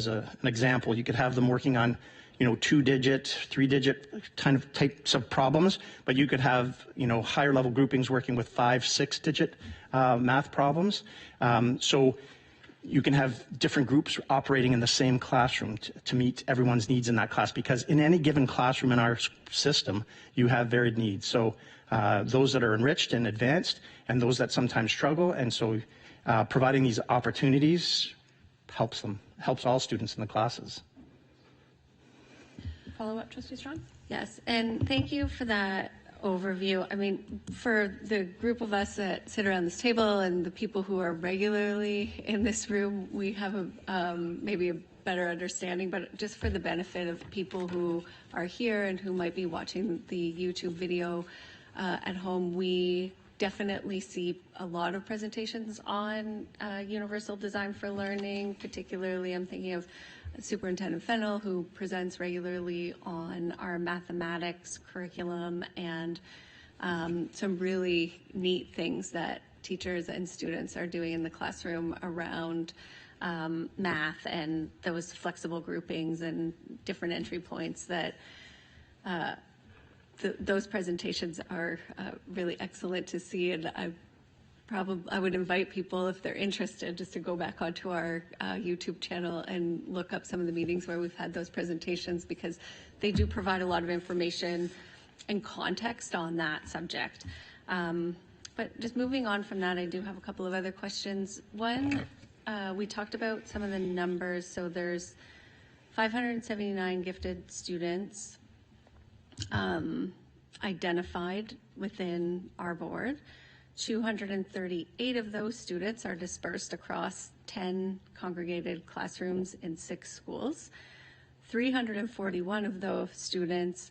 an example. You could have them working on, 2-digit, 3-digit types of problems, but you could have, higher level groupings working with 5, 6-digit math problems. So you can have different groups operating in the same classroom to meet everyone's needs in that class, because in any given classroom in our system, you have varied needs. So those that are enriched and advanced, and those that sometimes struggle, and so providing these opportunities helps all students in the classes. Follow up, Trustee Strong? Yes, and thank you for that overview. I mean, for the group of us that sit around this table and the people who are regularly in this room, we have maybe a better understanding, but just for the benefit of people who are here and who might be watching the YouTube video at home, we definitely see a lot of presentations on universal design for learning. Particularly, I'm thinking of Superintendent Fennell, who presents regularly on our mathematics curriculum, and some really neat things that teachers and students are doing in the classroom around math and those flexible groupings and different entry points. That those presentations are really excellent to see, and I would invite people, if they're interested, just to go back onto our YouTube channel and look up some of the meetings where we've had those presentations, because they do provide a lot of information and context on that subject. But just moving on from that, I do have a couple of other questions. One, we talked about some of the numbers. So there's 579 gifted students identified within our board. 238 of those students are dispersed across 10 congregated classrooms in 6 schools. 341 of those students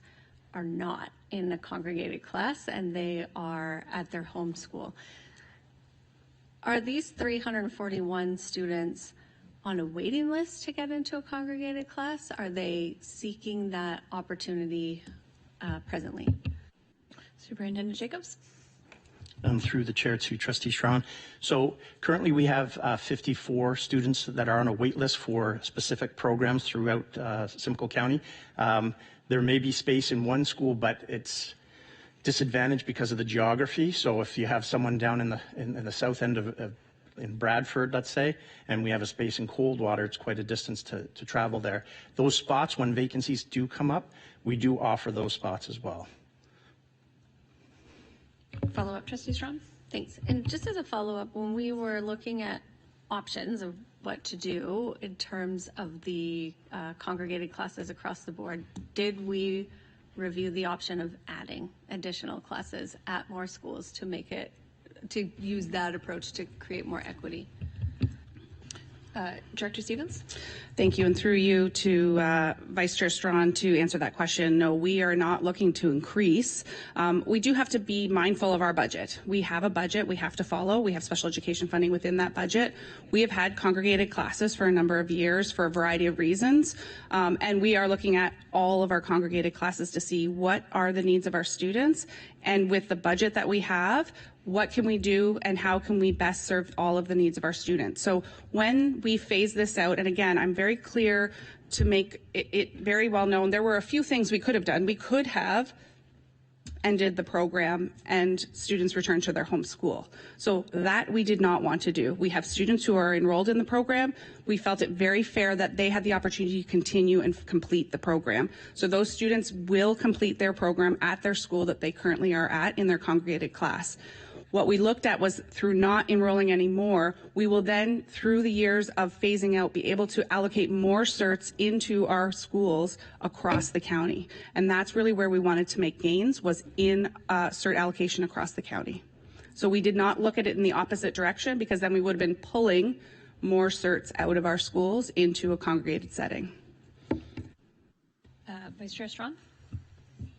are not in a congregated class, and they are at their home school. Are these 341 students on a waiting list to get into a congregated class? Are they seeking that opportunity presently? Superintendent Jacobs? Through the chair to Trustee Strong. So currently we have 54 students that are on a wait list for specific programs throughout Simcoe County. There may be space in one school, but it's disadvantaged because of the geography. So if you have someone down in the south end in Bradford, let's say, and we have a space in Coldwater, it's quite a distance to travel there. Those spots, when vacancies do come up, we do offer those spots as well. Follow up, Trustee Strong? Thanks. And just as a follow up, when we were looking at options of what to do in terms of the congregated classes across the board, did we review the option of adding additional classes at more schools to use that approach to create more equity? Director Stevens? Thank you, and through you to Vice Chair Strawn to answer that question. No, we are not looking to increase. We do have to be mindful of our budget. We have a budget we have to follow. We have special education funding within that budget. We have had congregated classes for a number of years for a variety of reasons, and we are looking at all of our congregated classes to see what are the needs of our students, and with the budget that we have, what can we do and how can we best serve all of the needs of our students? So when we phase this out, and again, I'm very clear to make it very well known, there were a few things we could have done. We could have ended the program and students returned to their home school. So that we did not want to do. We have students who are enrolled in the program. We felt it very fair that they had the opportunity to continue and complete the program. So those students will complete their program at their school that they currently are at in their congregated class. What we looked at was through not enrolling anymore, we will then, through the years of phasing out, be able to allocate more certs into our schools across the county. And that's really where we wanted to make gains, was in cert allocation across the county. So we did not look at it in the opposite direction, because then we would have been pulling more certs out of our schools into a congregated setting. Vice Chair Strong?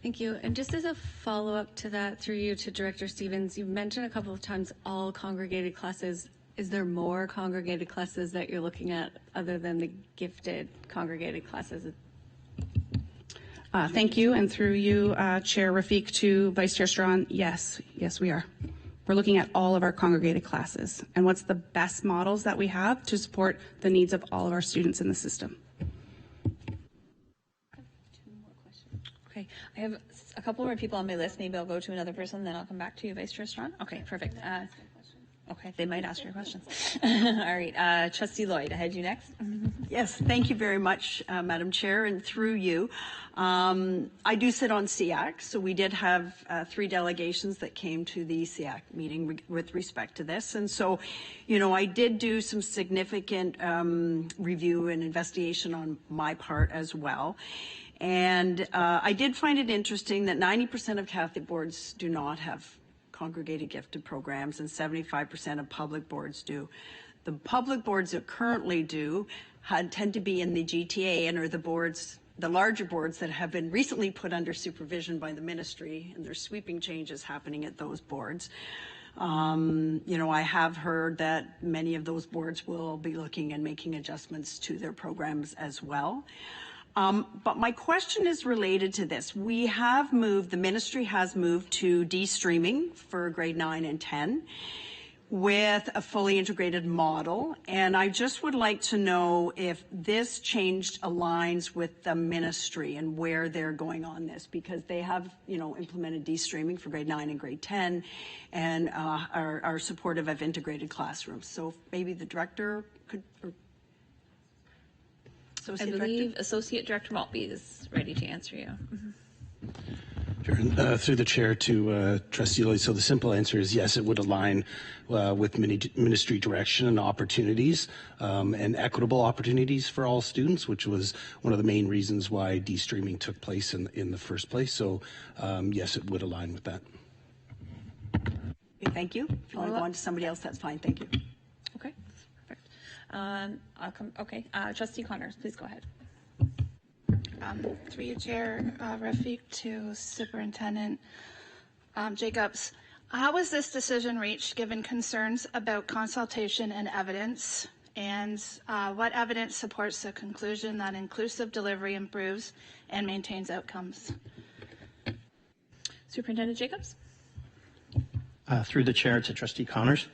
Thank you. And just as a follow-up to that, through you to Director Stevens, you've mentioned a couple of times all congregated classes. Is there more congregated classes that you're looking at other than the gifted congregated classes? Thank you. And through you, Chair Rafik, to Vice Chair Strong, yes, we are. We're looking at all of our congregated classes and what's the best models that we have to support the needs of all of our students in the system. Okay, I have a couple more people on my list. Maybe I'll go to another person, then I'll come back to you, Vice Chair Strong. Okay, perfect. Okay, they might ask your questions. All right, Trustee Lloyd, I had you next. Yes, thank you very much, Madam Chair, and through you. I do sit on SEAC, so we did have 3 delegations that came to the SEAC meeting with respect to this. And so, you know, I did do some significant review and investigation on my part as well. And I did find it interesting that 90% of Catholic boards do not have congregated gifted programs, and 75% of public boards do. The public boards that currently do tend to be in the GTA and are the boards, the larger boards that have been recently put under supervision by the ministry, and there's sweeping changes happening at those boards. You know, I have heard that many of those boards will be looking and making adjustments to their programs as well. But my question is related to this. We have moved, the ministry has moved to de-streaming for grade 9 and 10 with a fully integrated model. And I just would like to know if this change aligns with the ministry and where they're going on this, because they have, you know, implemented de-streaming for grade 9 and grade 10 and are supportive of integrated classrooms. So maybe the director could, or I believe Associate Director Maltby is ready to answer you. Sure. Through the chair to Trustee Lloyd. So the simple answer is yes, it would align with ministry direction and opportunities and equitable opportunities for all students, which was one of the main reasons why de-streaming took place in the first place. So yes, it would align with that. Okay, thank you. If you want to go on to somebody else, that's fine. Thank you. Okay, perfect. I'll come. Okay, Trustee Connors, please go ahead. Through you, Chair Rafik, to Superintendent Jacobs. How was this decision reached given concerns about consultation and evidence? And what evidence supports the conclusion that inclusive delivery improves and maintains outcomes? Superintendent Jacobs? Through the chair to Trustee Connors.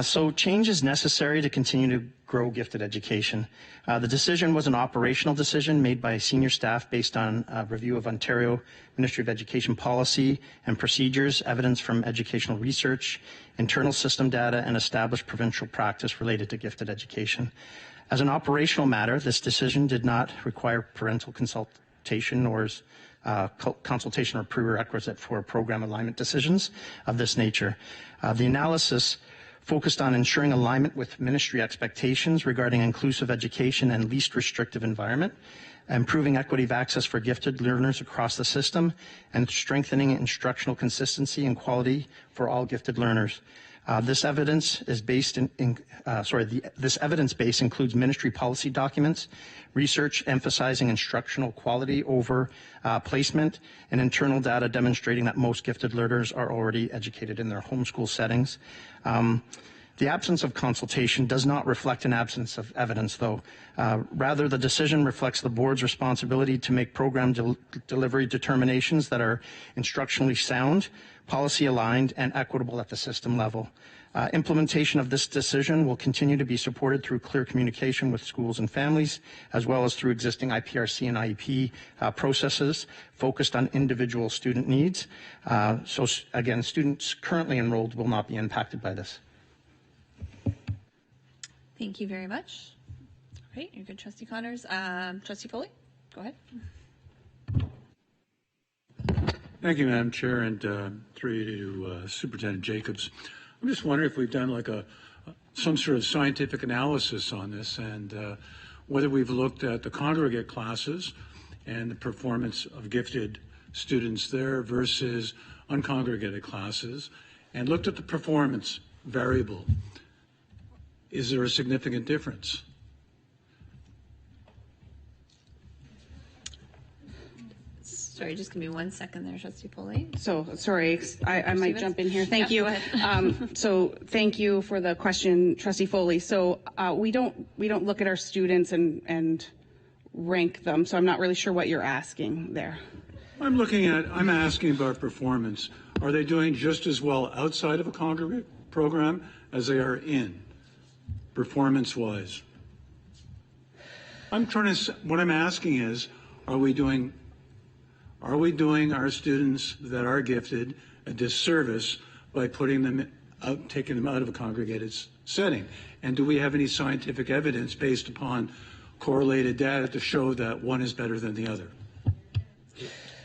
So change is necessary to continue to grow gifted education. The decision was an operational decision made by senior staff based on a review of Ontario Ministry of Education policy and procedures, evidence from educational research, internal system data, and established provincial practice related to gifted education. As an operational matter, this decision did not require parental consultation or consultation or prerequisite for program alignment decisions of this nature. The analysis focused on ensuring alignment with ministry expectations regarding inclusive education and least restrictive environment, improving equity of access for gifted learners across the system, and strengthening instructional consistency and quality for all gifted learners. This evidence is based this evidence base includes ministry policy documents, research emphasizing instructional quality over placement, and internal data demonstrating that most gifted learners are already educated in their homeschool settings. The absence of consultation does not reflect an absence of evidence, though. Rather, the decision reflects the board's responsibility to make program delivery determinations that are instructionally sound, policy aligned, and equitable at the system level. Implementation of this decision will continue to be supported through clear communication with schools and families, as well as through existing IPRC and IEP processes focused on individual student needs. So again, students currently enrolled will not be impacted by this. Thank you very much. Great, you're good, Trustee Connors. Trustee Foley, go ahead. Thank you, Madam Chair, and through you to Superintendent Jacobs. I'm just wondering if we've done like some sort of scientific analysis on this, and whether we've looked at the congregate classes and the performance of gifted students there versus uncongregated classes, and looked at the performance variable. Is there a significant difference? Sorry, just give me 1 second there, Trustee Foley. So, sorry, I might jump in here. Thank you. Go ahead. So, thank you for the question, Trustee Foley. So, we don't look at our students and rank them. So, I'm not really sure what you're asking there. I'm asking about performance. Are they doing just as well outside of a congregate program as they are in, performance-wise? What I'm asking is, are we doing our students that are gifted a disservice by putting them out, taking them out of a congregated setting? And do we have any scientific evidence based upon correlated data to show that one is better than the other?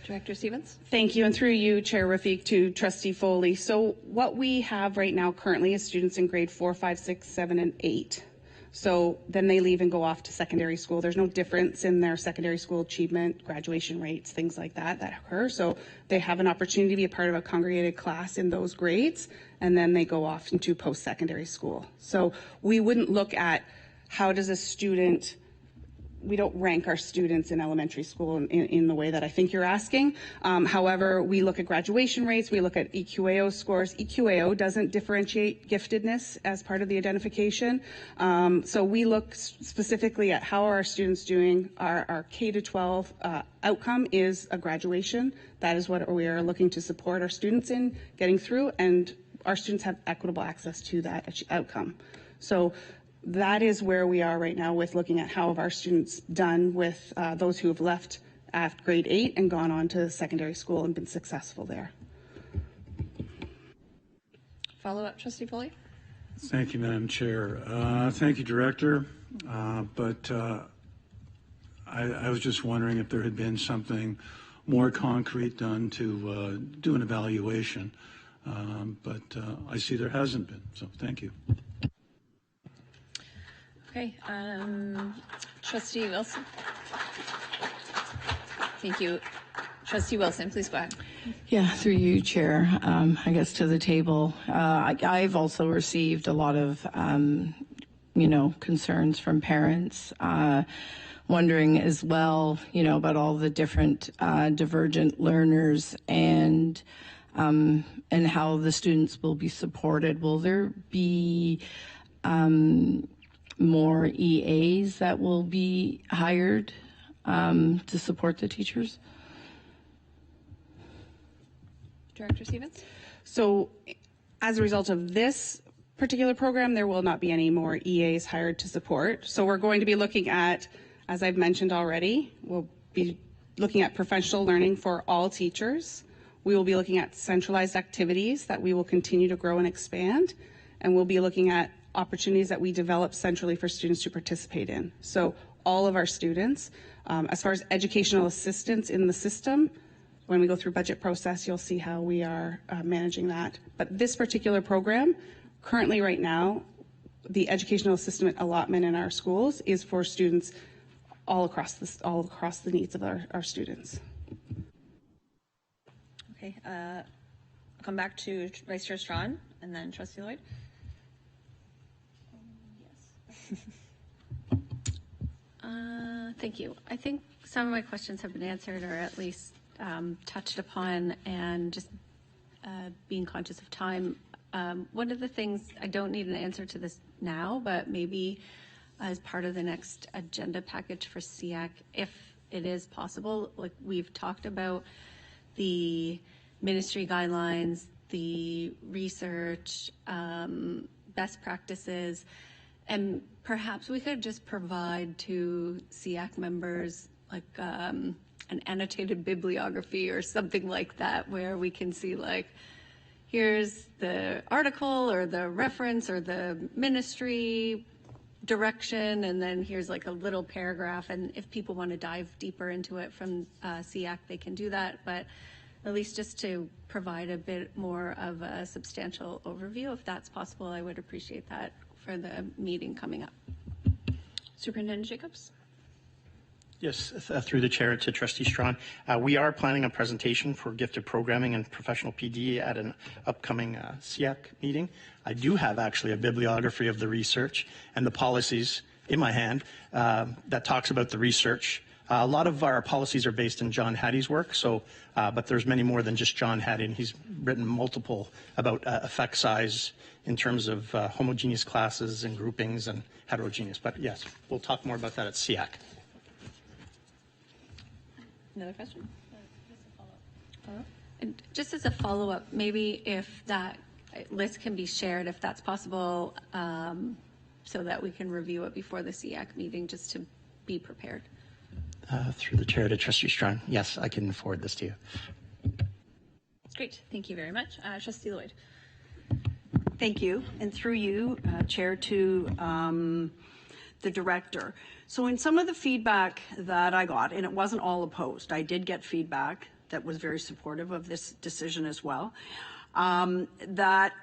Director Stevens. Thank you, and through you, Chair Rafiq, to Trustee Foley. So what we have right now currently is students in grade 4, 5, 6, 7, and 8. So then they leave and go off to secondary school. There's no difference in their secondary school achievement, graduation rates, things like that occur. So they have an opportunity to be a part of a congregated class in those grades, and then they go off into post-secondary school. So we wouldn't look at how does a student, we don't rank our students in elementary school in the way that I think you're asking. However, we look at graduation rates, we look at EQAO scores. EQAO doesn't differentiate giftedness as part of the identification. So we look specifically at how are our students doing. Our K-12 outcome is a graduation. That is what we are looking to support our students in getting through, and our students have equitable access to that outcome. So that is where we are right now with looking at how have our students done with those who have left at grade 8 and gone on to secondary school and been successful there. Follow up, Trustee Foley. Thank you, Madam Chair. Thank you, Director. But I was just wondering if there had been something more concrete done to do an evaluation. But I see there hasn't been, so thank you. Okay, Trustee Wilson. Thank you. Trustee Wilson, please go ahead. Yeah, through you, Chair, I guess to the table. I've also received a lot of, concerns from parents, wondering as well, about all the different divergent learners and how the students will be supported. Will there be more EAs that will be hired to support the teachers? Director Stevens? So as a result of this particular program, there will not be any more EAs hired to support. So we're going to be looking at, as I've mentioned already, we'll be looking at professional learning for all teachers. We will be looking at centralized activities that we will continue to grow and expand. And we'll be looking at opportunities that we develop centrally for students to participate in. So all of our students, as far as educational assistance in the system, when we go through budget process, you'll see how we are managing that. But this particular program, currently right now, the educational assistant allotment in our schools is for students all across the needs of our students. Okay, I'll come back to Vice Chair Strawn and then Trustee Lloyd. Thank you. I think some of my questions have been answered or at least touched upon, and just being conscious of time. One of the things, I don't need an answer to this now, but maybe as part of the next agenda package for SEAC, if it is possible, like we've talked about the ministry guidelines, the research, best practices, and perhaps we could just provide to SEAC members like an annotated bibliography or something like that, where we can see like, here's the article or the reference or the ministry direction, and then here's like a little paragraph. And if people want to dive deeper into it from SEAC, they can do that. But at least just to provide a bit more of a substantial overview. If that's possible, I would appreciate that for the meeting coming up. Superintendent Jacobs? Yes, through the chair to Trustee Strawn. We are planning a presentation for gifted programming and professional PD at an upcoming SEAC meeting. I do have actually a bibliography of the research and the policies in my hand that talks about the research. A lot of our policies are based in John Hattie's work, so but there's many more than just John Hattie, and he's written multiple about effect size in terms of homogeneous classes and groupings and heterogeneous. But yes, we'll talk more about that at SEAC. Another question? And just as a follow-up, maybe if that list can be shared, if that's possible, so that we can review it before the SEAC meeting, just to be prepared. Through the chair to Trustee Strawn. Yes, I can forward this to you. That's great. Thank you very much. Trustee Lloyd. Thank you. And through you, Chair, to the director. So in some of the feedback that I got, and it wasn't all opposed, I did get feedback that was very supportive of this decision as well, that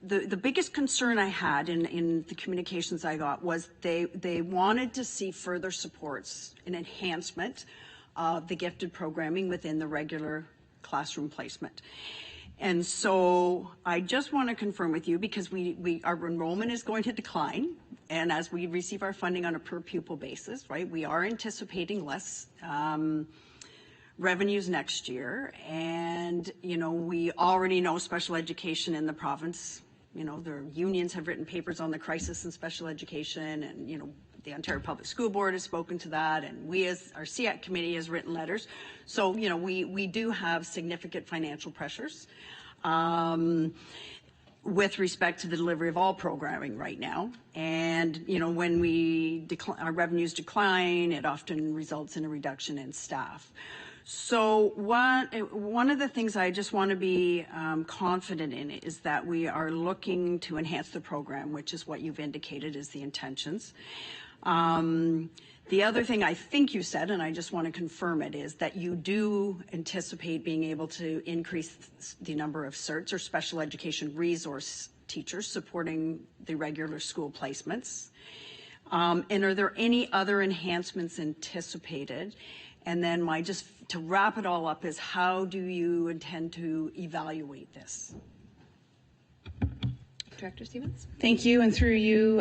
the biggest concern I had in the communications I got was they wanted to see further supports and enhancement of the gifted programming within the regular classroom placement. And so I just want to confirm with you, because our enrollment is going to decline, and as we receive our funding on a per pupil basis, right, we are anticipating less revenues next year. And, you know, we already know special education in the province, you know, the unions have written papers on the crisis in special education, and, you know, the Ontario Public School Board has spoken to that, and we as our SEAC committee has written letters. So, you know, we do have significant financial pressures with respect to the delivery of all programming right now. And, you know, when our revenues decline, it often results in a reduction in staff. So one of the things I just want to be confident in is that we are looking to enhance the program, which is what you've indicated is the intentions. The other thing I think you said, and I just want to confirm it, is that you do anticipate being able to increase the number of CERTs, or special education resource teachers, supporting the regular school placements. And are there any other enhancements anticipated? And then just to wrap it all up is, how do you intend to evaluate this? Director Stevens. Thank you, and through you,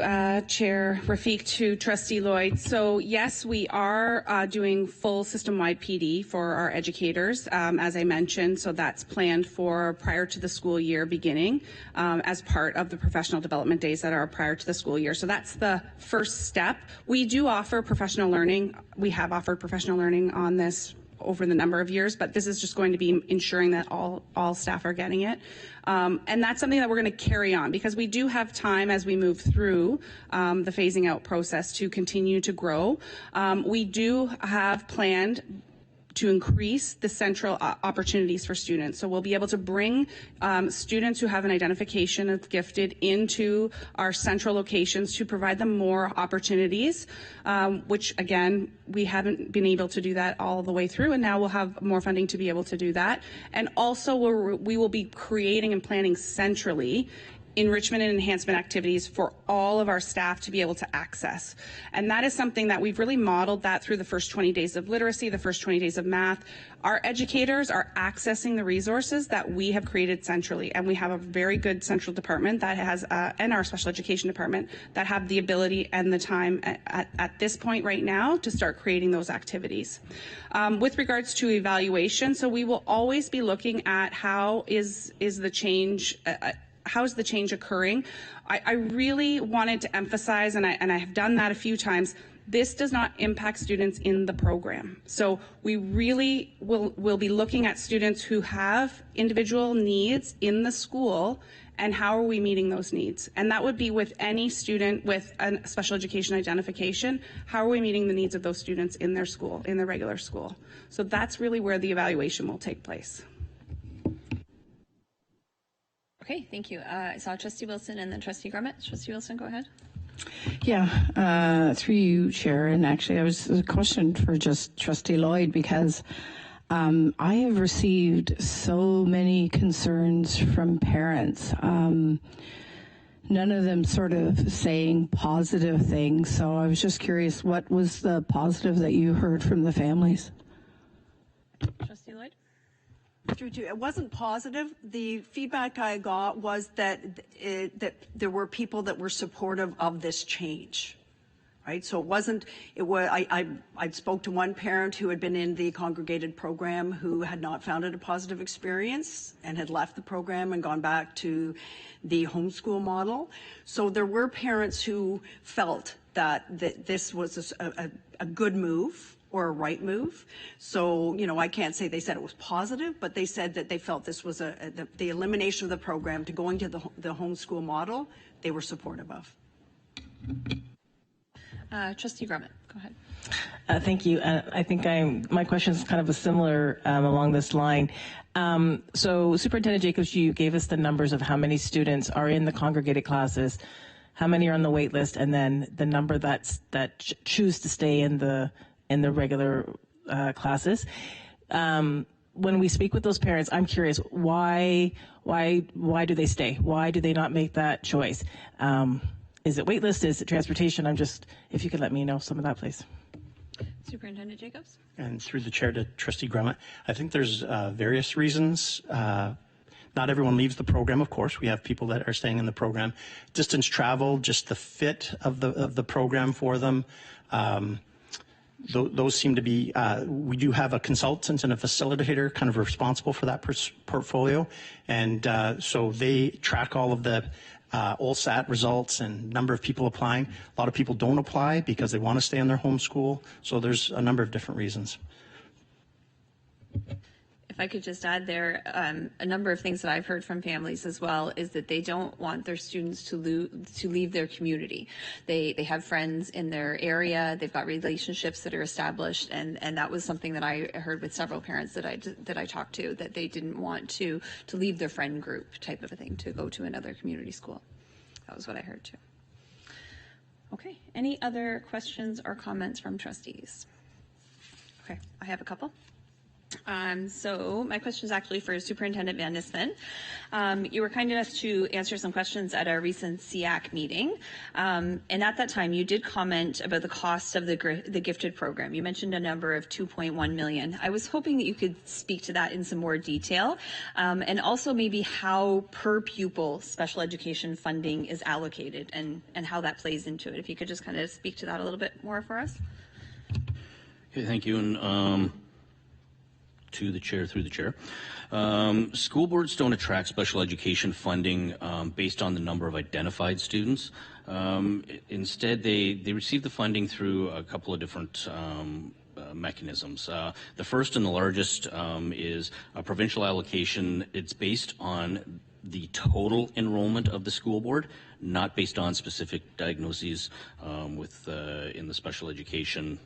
Chair Rafiq, to Trustee Lloyd. So yes, we are doing full system-wide PD for our educators, as I mentioned. So that's planned for prior to the school year beginning, as part of the professional development days that are prior to the school year. So that's the first step. We do offer professional learning. We have offered professional learning on this over the number of years, but this is just going to be ensuring that all staff are getting it. And that's something that we're going to carry on, because we do have time as we move through the phasing out process to continue to grow. We do have planned to increase the central opportunities for students. So we'll be able to bring students who have an identification of gifted into our central locations to provide them more opportunities, which again, we haven't been able to do that all the way through, and now we'll have more funding to be able to do that. And also we will be creating and planning centrally enrichment and enhancement activities for all of our staff to be able to access. And that is something that we've really modeled that through the first 20 days of literacy, the first 20 days of math. Our educators are accessing the resources that we have created centrally, and we have a very good central department that has, and our special education department, that have the ability and the time at this point right now to start creating those activities. With regards to evaluation, so we will always be looking at how is the change occurring? I really wanted to emphasize, and I have done that a few times, this does not impact students in the program. So we really will be looking at students who have individual needs in the school, and how are we meeting those needs? And that would be with any student with a special education identification. How are we meeting the needs of those students in their school, in their regular school? So that's really where the evaluation will take place. Okay, thank you. I saw Trustee Wilson and then Trustee Grummett. Trustee Wilson, go ahead. Yeah, through you, Chair. And actually, I was a question for just Trustee Lloyd, because I have received so many concerns from parents. None of them sort of saying positive things. So I was just curious, what was the positive that you heard from the families? Trustee Lloyd? It wasn't positive. The feedback I got was that there were people that were supportive of this change. Right, so it wasn't. It was. I spoke to one parent who had been in the congregated program who had not found it a positive experience and had left the program and gone back to the homeschool model. So there were parents who felt that this was a good move or a right move. So, you know, I can't say they said it was positive, but they said that they felt this was the elimination of the program to going to the homeschool model, they were supportive of. Trustee Grummett, go ahead. Thank you. I think my question is kind of a similar along this line. So Superintendent Jacobs, you gave us the numbers of how many students are in the congregated classes, how many are on the wait list, and then the number that choose to stay in the regular classes. When we speak with those parents, I'm curious, why do they stay? Why do they not make that choice? Is it wait list? Is it transportation? If you could let me know some of that, please. Superintendent Jacobs? And through the chair to Trustee Grummett, I think there's various reasons. Not everyone leaves the program, of course. We have people that are staying in the program. Distance travel, just the fit of the program for them. Those seem to be, we do have a consultant and a facilitator kind of responsible for that portfolio. And so they track all of the OLSAT results and number of people applying. A lot of people don't apply because they want to stay in their home school. So there's a number of different reasons. If I could just add there, a number of things that I've heard from families as well is that they don't want their students to leave their community. They have friends in their area, they've got relationships that are established, and that was something that I heard with several parents that I talked to, that they didn't want to leave their friend group type of a thing to go to another community school. That was what I heard too. Okay, any other questions or comments from trustees? Okay, I have a couple. So my question is actually for Superintendent Van Nispen. You were kind enough to answer some questions at our recent SEAC meeting. And at that time, you did comment about the cost of the gifted program. You mentioned a number of $2.1 million. I was hoping that you could speak to that in some more detail, and also maybe how per pupil special education funding is allocated and how that plays into it. If you could just kind of speak to that a little bit more for us. Okay, thank you. And to the chair, through the chair. School boards don't attract special education funding based on the number of identified students. Instead, they receive the funding through a couple of different mechanisms. The first and the largest is a provincial allocation. It's based on the total enrollment of the school board, not based on specific diagnoses in the special education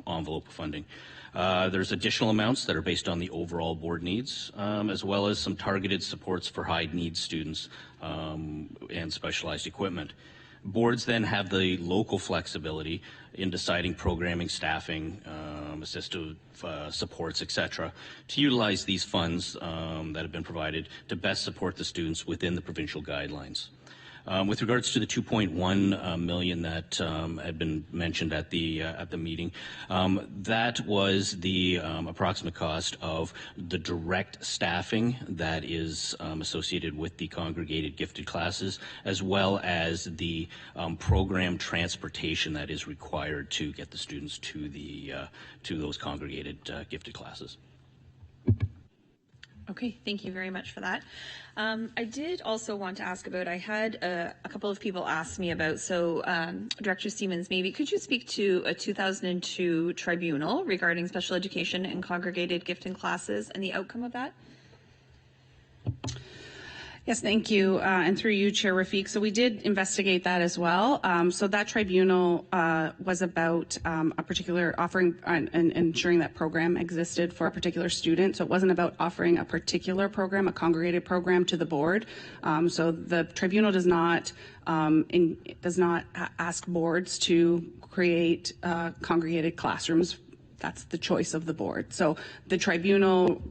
envelope of funding. There's additional amounts that are based on the overall board needs, as well as some targeted supports for high needs students and specialized equipment. Boards then have the local flexibility in deciding programming, staffing, assistive supports, etc., to utilize these funds that have been provided to best support the students within the provincial guidelines. With regards to the 2.1 million that had been mentioned at the meeting, that was the approximate cost of the direct staffing that is associated with the congregated gifted classes, as well as the program transportation that is required to get the students to those congregated gifted classes. Okay, thank you very much for that. I did also want to ask about, I had a couple of people ask me about, so Director Stevens, maybe could you speak to a 2002 tribunal regarding special education and congregated gifted classes and the outcome of that? Yes, thank you, and through you, Chair Rafiq. So we did investigate that as well. So that tribunal was about a particular offering and ensuring that program existed for a particular student. So it wasn't about offering a particular program, a congregated program, to the board. So the tribunal does not ask boards to create congregated classrooms that's the choice of the board. So the tribunal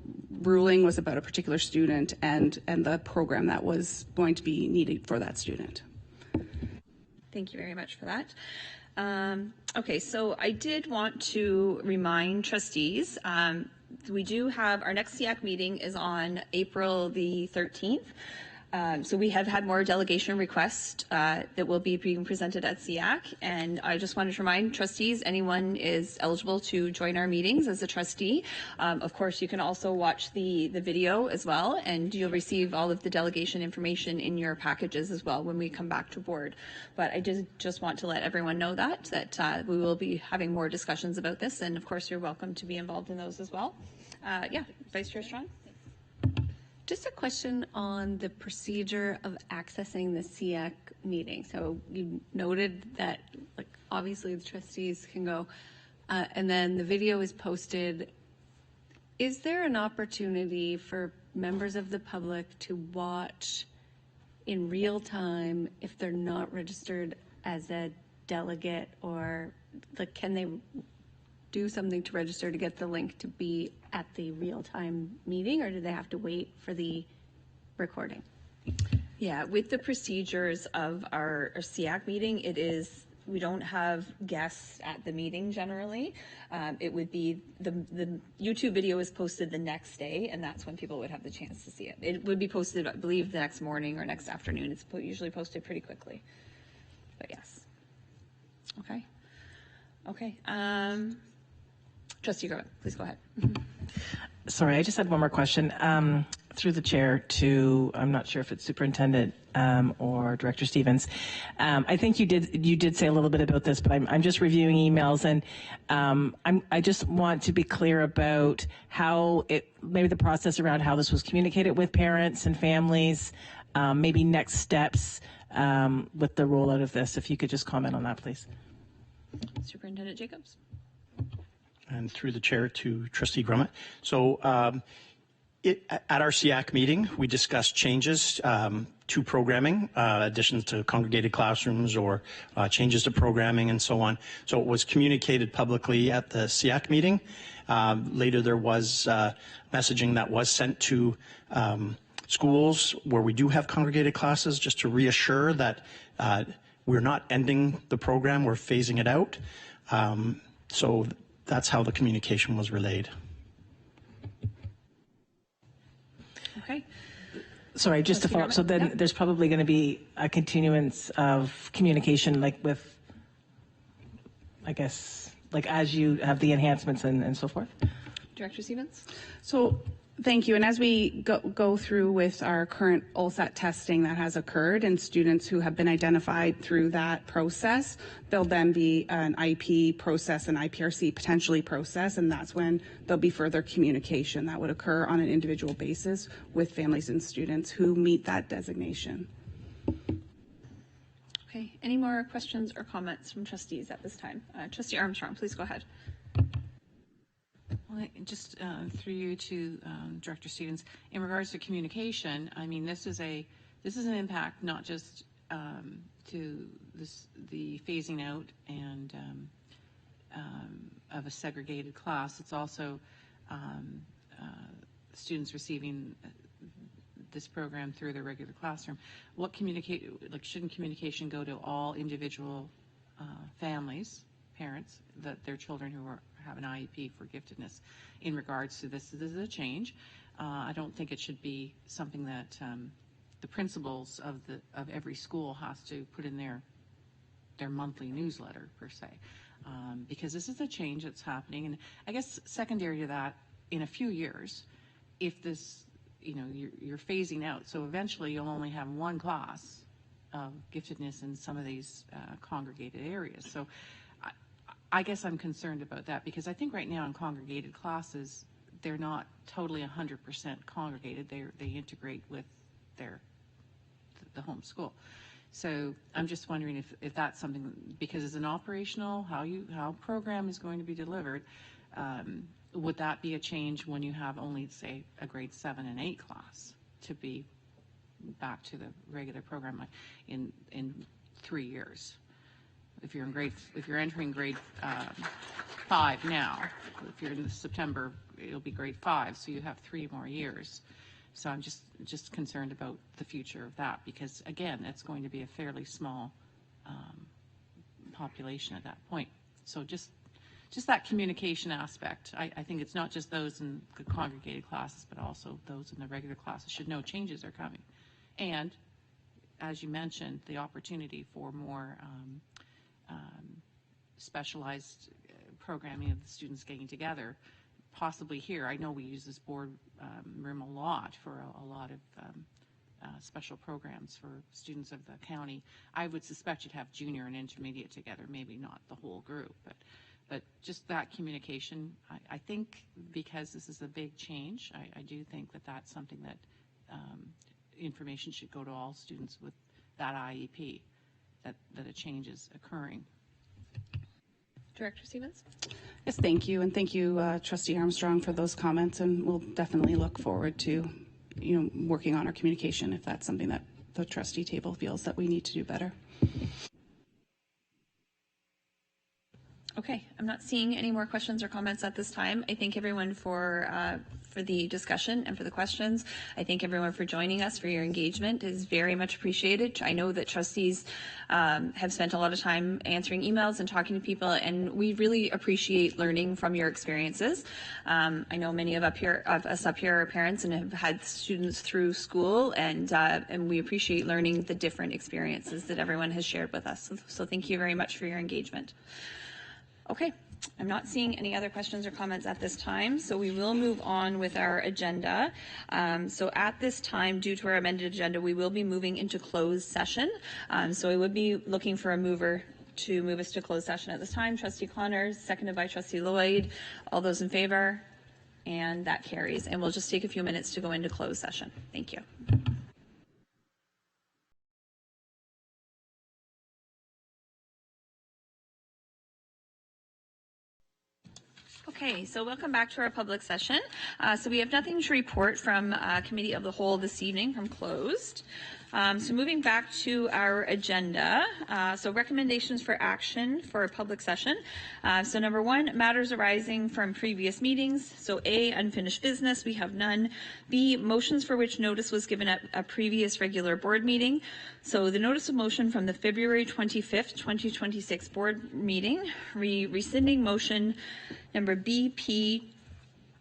ruling was about a particular student and the program that was going to be needed for that student. Thank you very much for that. Okay, so I did want to remind trustees, we do have our next SEAC meeting is on April the 13th. So we have had more delegation requests that will be being presented at SEAC, and I just wanted to remind trustees, anyone is eligible to join our meetings as a trustee. Of course, you can also watch the video as well, and you'll receive all of the delegation information in your packages as well when we come back to board. But I did just want to let everyone know that we will be having more discussions about this, and of course, you're welcome to be involved in those as well. Yeah, Vice Chair Strong. Just a question on the procedure of accessing the SEAC meeting. So you noted that, like, obviously the trustees can go, and then the video is posted. Is there an opportunity for members of the public to watch in real time if they're not registered as a delegate, or like, can they do something to register to get the link to be at the real-time meeting, or do they have to wait for the recording? Yeah, with the procedures of our SEAC meeting, we don't have guests at the meeting generally. It would be the YouTube video is posted the next day, and that's when people would have the chance to see it. It would be posted, I believe, the next morning or next afternoon. It's usually posted pretty quickly. But yes. Okay. Okay. Trustee Grant, please go ahead. Sorry, I just had one more question. Through the chair to, I'm not sure if it's Superintendent or Director Stevens. I think you did say a little bit about this, but I'm just reviewing emails, and I just want to be clear about how maybe the process around how this was communicated with parents and families, maybe next steps with the rollout of this. If you could just comment on that, please. Superintendent Jacobs. And through the chair to Trustee Grummett. So at our SEAC meeting, we discussed changes to programming, additions to congregated classrooms or changes to programming and so on. So it was communicated publicly at the SEAC meeting. Later there was messaging that was sent to schools where we do have congregated classes, just to reassure that we're not ending the program, we're phasing it out. So that's how the communication was relayed. Okay. Sorry, just to follow up. So then there's probably going to be a continuance of communication, like with, I guess, like as you have the enhancements and so forth? Director Stevens? So thank you. And as we go through with our current OLSAT testing that has occurred and students who have been identified through that process, there'll then be an IP process, an IPRC potentially process, and that's when there'll be further communication that would occur on an individual basis with families and students who meet that designation. Okay. Any more questions or comments from trustees at this time? Trustee Armstrong, please go ahead. Well, just through you to Director Stevens, in regards to communication, I mean, this is an impact not just to the phasing out and of a segregated class. It's also students receiving this program through their regular classroom. Shouldn't communication go to all individual families, parents, that their children who have an IEP for giftedness in regards to this? This is a change. I don't think it should be something that the principals of every school has to put in their monthly newsletter per se, because this is a change that's happening. And I guess secondary to that, in a few years, if this, you're phasing out, so eventually you'll only have one class of giftedness in some of these congregated areas. So I guess I'm concerned about that, because I think right now in congregated classes, they're not totally 100% congregated. They integrate with the home school. So I'm just wondering if that's something, because as an operational, how program is going to be delivered, would that be a change when you have only, say, a grade 7 and 8 class to be back to the regular program in 3 years? if you're entering grade 5 now. If you're in September, it'll be grade 5, so you have 3 more years. So I'm just concerned about the future of that, because again, it's going to be a fairly small population at that point. So just that communication aspect. I think it's not just those in the congregated classes, but also those in the regular classes should know changes are coming. And as you mentioned, the opportunity for more specialized programming of the students getting together, possibly here. I know we use this board room a lot for a lot of special programs for students of the county. I would suspect you'd have junior and intermediate together, maybe not the whole group, but just that communication. I think because this is a big change, I do think that that's something that information should go to all students with that IEP, that a change is occurring. Director Stevens? Yes, thank you. And thank you, Trustee Armstrong, for those comments. And we'll definitely look forward to, working on our communication if that's something that the trustee table feels that we need to do better. Okay, I'm not seeing any more questions or comments at this time. I thank everyone for the discussion and for the questions. I thank everyone for joining us, for your engagement. It is very much appreciated. I know that trustees have spent a lot of time answering emails and talking to people, and we really appreciate learning from your experiences. I know many of us up here are parents and have had students through school, and we appreciate learning the different experiences that everyone has shared with us. So thank you very much for your engagement. Okay, I'm not seeing any other questions or comments at this time, so we will move on with our agenda. So at this time, due to our amended agenda, we will be moving into closed session. So I would be looking for a mover to move us to closed session at this time. Trustee Connors, seconded by Trustee Lloyd. All those in favor? And that carries. And we'll just take a few minutes to go into closed session. Thank you. Okay, so welcome back to our public session. So we have nothing to report from Committee of the Whole this evening from closed. So moving back to our agenda, so recommendations for action for a public session. So number 1, matters arising from previous meetings. So A, unfinished business, we have none. B, motions for which notice was given at a previous regular board meeting. So the notice of motion from the February 25th, 2026 board meeting, rescinding motion number BP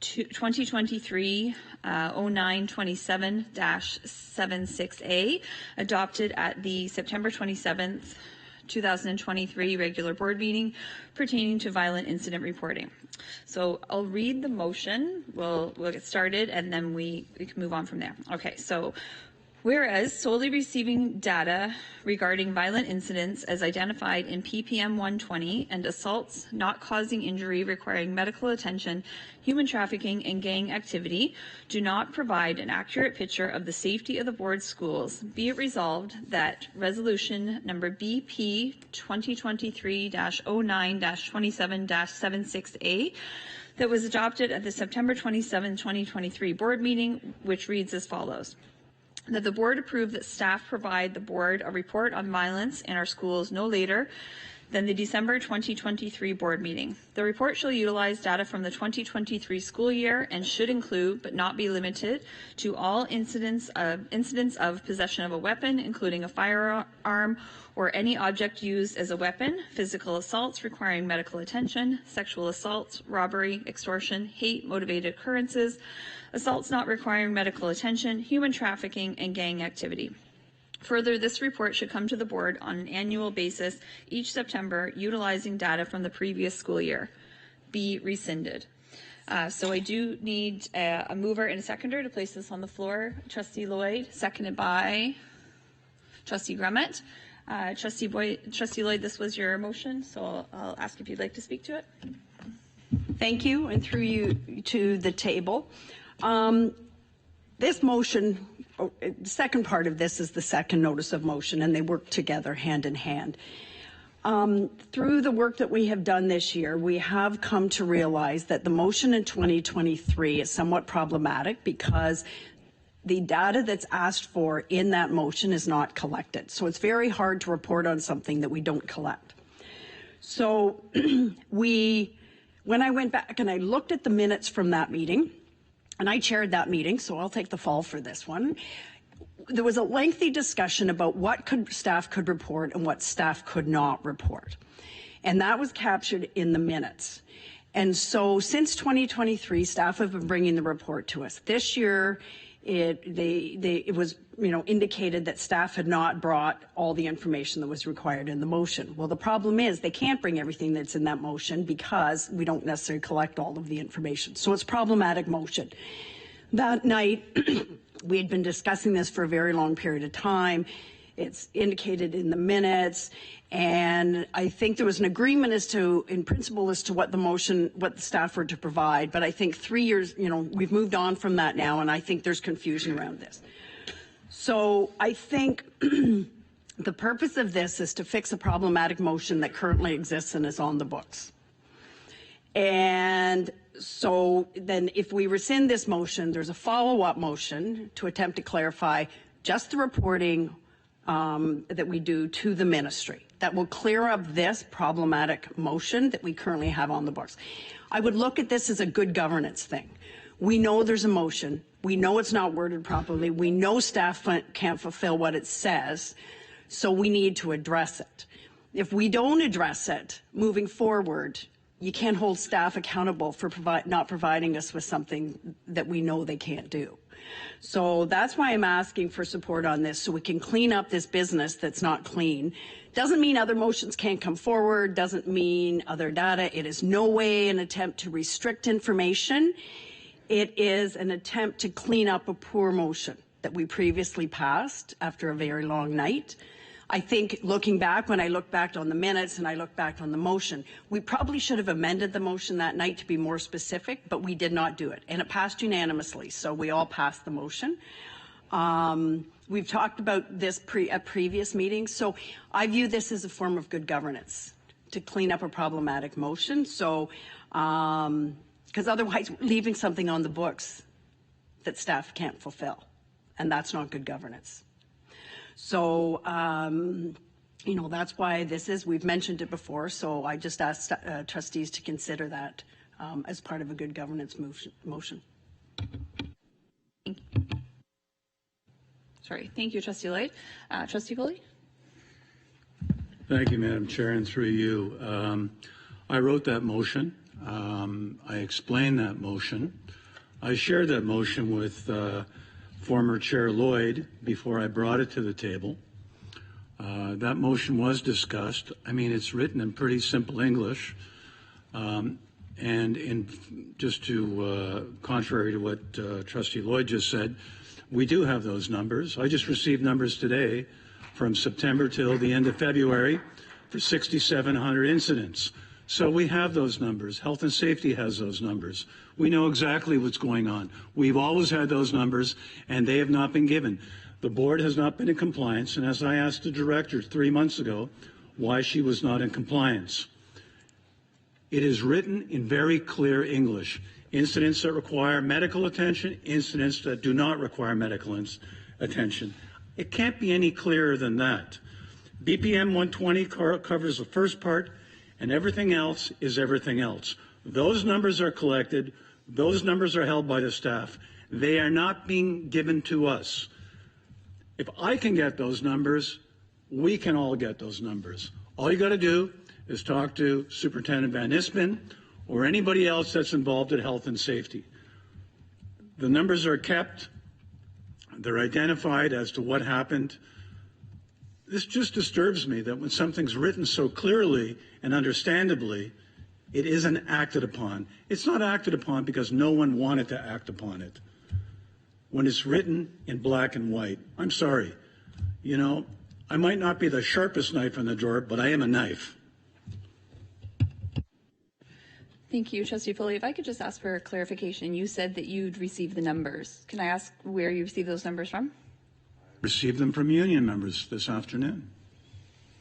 2023 0927-76A, adopted at the September 27th, 2023 regular board meeting pertaining to violent incident reporting. So I'll read the motion. We'll get started and then we can move on from there. Okay, so whereas solely receiving data regarding violent incidents as identified in PPM 120 and assaults not causing injury requiring medical attention, human trafficking, and gang activity do not provide an accurate picture of the safety of the board's schools, be it resolved that resolution number BP 2023-09-27-76A that was adopted at the September 27, 2023 board meeting, which reads as follows. That the board approve that staff provide the board a report on violence in our schools no later than the December 2023 board meeting. The report shall utilize data from the 2023 school year and should include, but not be limited to, all incidents of possession of a weapon, including a firearm or any object used as a weapon, physical assaults requiring medical attention, sexual assaults, robbery, extortion, hate-motivated occurrences, assaults not requiring medical attention, human trafficking, and gang activity. Further, this report should come to the board on an annual basis each September, utilizing data from the previous school year. Be rescinded. So I do need a mover and a seconder to place this on the floor. Trustee Lloyd, seconded by Trustee Grummett. Trustee Lloyd, this was your motion, so I'll ask if you'd like to speak to it. Thank you, and through you to the table. This motion, the second part of this is the second notice of motion, and they work together hand in hand. Through the work that we have done this year, we have come to realize that the motion in 2023 is somewhat problematic because the data that's asked for in that motion is not collected. So it's very hard to report on something that we don't collect. So when I went back and I looked at the minutes from that meeting, and I chaired that meeting, so I'll take the fall for this one. There was a lengthy discussion about what staff could report and what staff could not report. And that was captured in the minutes. And so since 2023, staff have been bringing the report to us. This year, it was indicated that staff had not brought all the information that was required in the motion. Well, the problem is they can't bring everything that's in that motion because we don't necessarily collect all of the information. So it's problematic motion. That night, we had been discussing this for a very long period of time. It's indicated in the minutes, and I think there was an agreement in principle as to what the staff were to provide, but I think 3 years, we've moved on from that now, and I think there's confusion around this. So I think the purpose of this is to fix a problematic motion that currently exists and is on the books. And so then if we rescind this motion, there's a follow-up motion to attempt to clarify just the reporting that we do to the ministry. That will clear up this problematic motion that we currently have on the books. I would look at this as a good governance thing. We know there's a motion. We know it's not worded properly. We know staff can't fulfill what it says, so we need to address it. If we don't address it moving forward, you can't hold staff accountable for not providing us with something that we know they can't do. So that's why I'm asking for support on this, so we can clean up this business that's not clean. Doesn't mean other motions can't come forward, doesn't mean other data. It is no way an attempt to restrict information. It is an attempt to clean up a poor motion that we previously passed after a very long night. I think looking back, when I look back on the minutes and I look back on the motion, we probably should have amended the motion that night to be more specific, but we did not do it. And it passed unanimously, so we all passed the motion. We've talked about this at previous meetings, so I view this as a form of good governance to clean up a problematic motion. So, because otherwise we're leaving something on the books that staff can't fulfill, and that's not good governance. So, that's why this is, we've mentioned it before, so I just asked trustees to consider that as part of a good governance motion. Sorry, thank you, Trustee Lloyd. Trustee Foley? Thank you, Madam Chair, and through you. I wrote that motion. I explained that motion. I shared that motion with former Chair Lloyd before I brought it to the table. That motion was discussed. I mean, it's written in pretty simple English. Contrary to what Trustee Lloyd just said, we do have those numbers. I just received numbers today from September till the end of February for 6,700 incidents. So we have those numbers. Health and safety has those numbers. We know exactly what's going on. We've always had those numbers, and they have not been given. The board has not been in compliance, and as I asked the director 3 months ago why she was not in compliance, it is written in very clear English. Incidents that require medical attention, incidents that do not require medical attention. It can't be any clearer than that. BPM 120 covers the first part, and everything else is everything else. Those numbers are collected. Those numbers are held by the staff. They are not being given to us. If I can get those numbers, we can all get those numbers. All you got to do is talk to Superintendent Van Ispen or anybody else that's involved in health and safety. The numbers are kept. They're identified as to what happened. This just disturbs me that when something's written so clearly and understandably, it isn't acted upon. It's not acted upon because no one wanted to act upon it. When it's written in black and white, I'm sorry. I might not be the sharpest knife in the drawer, but I am a knife. Thank you, Trustee Foley. If I could just ask for clarification, you said that you'd received the numbers. Can I ask where you received those numbers from? Received them from union members this afternoon.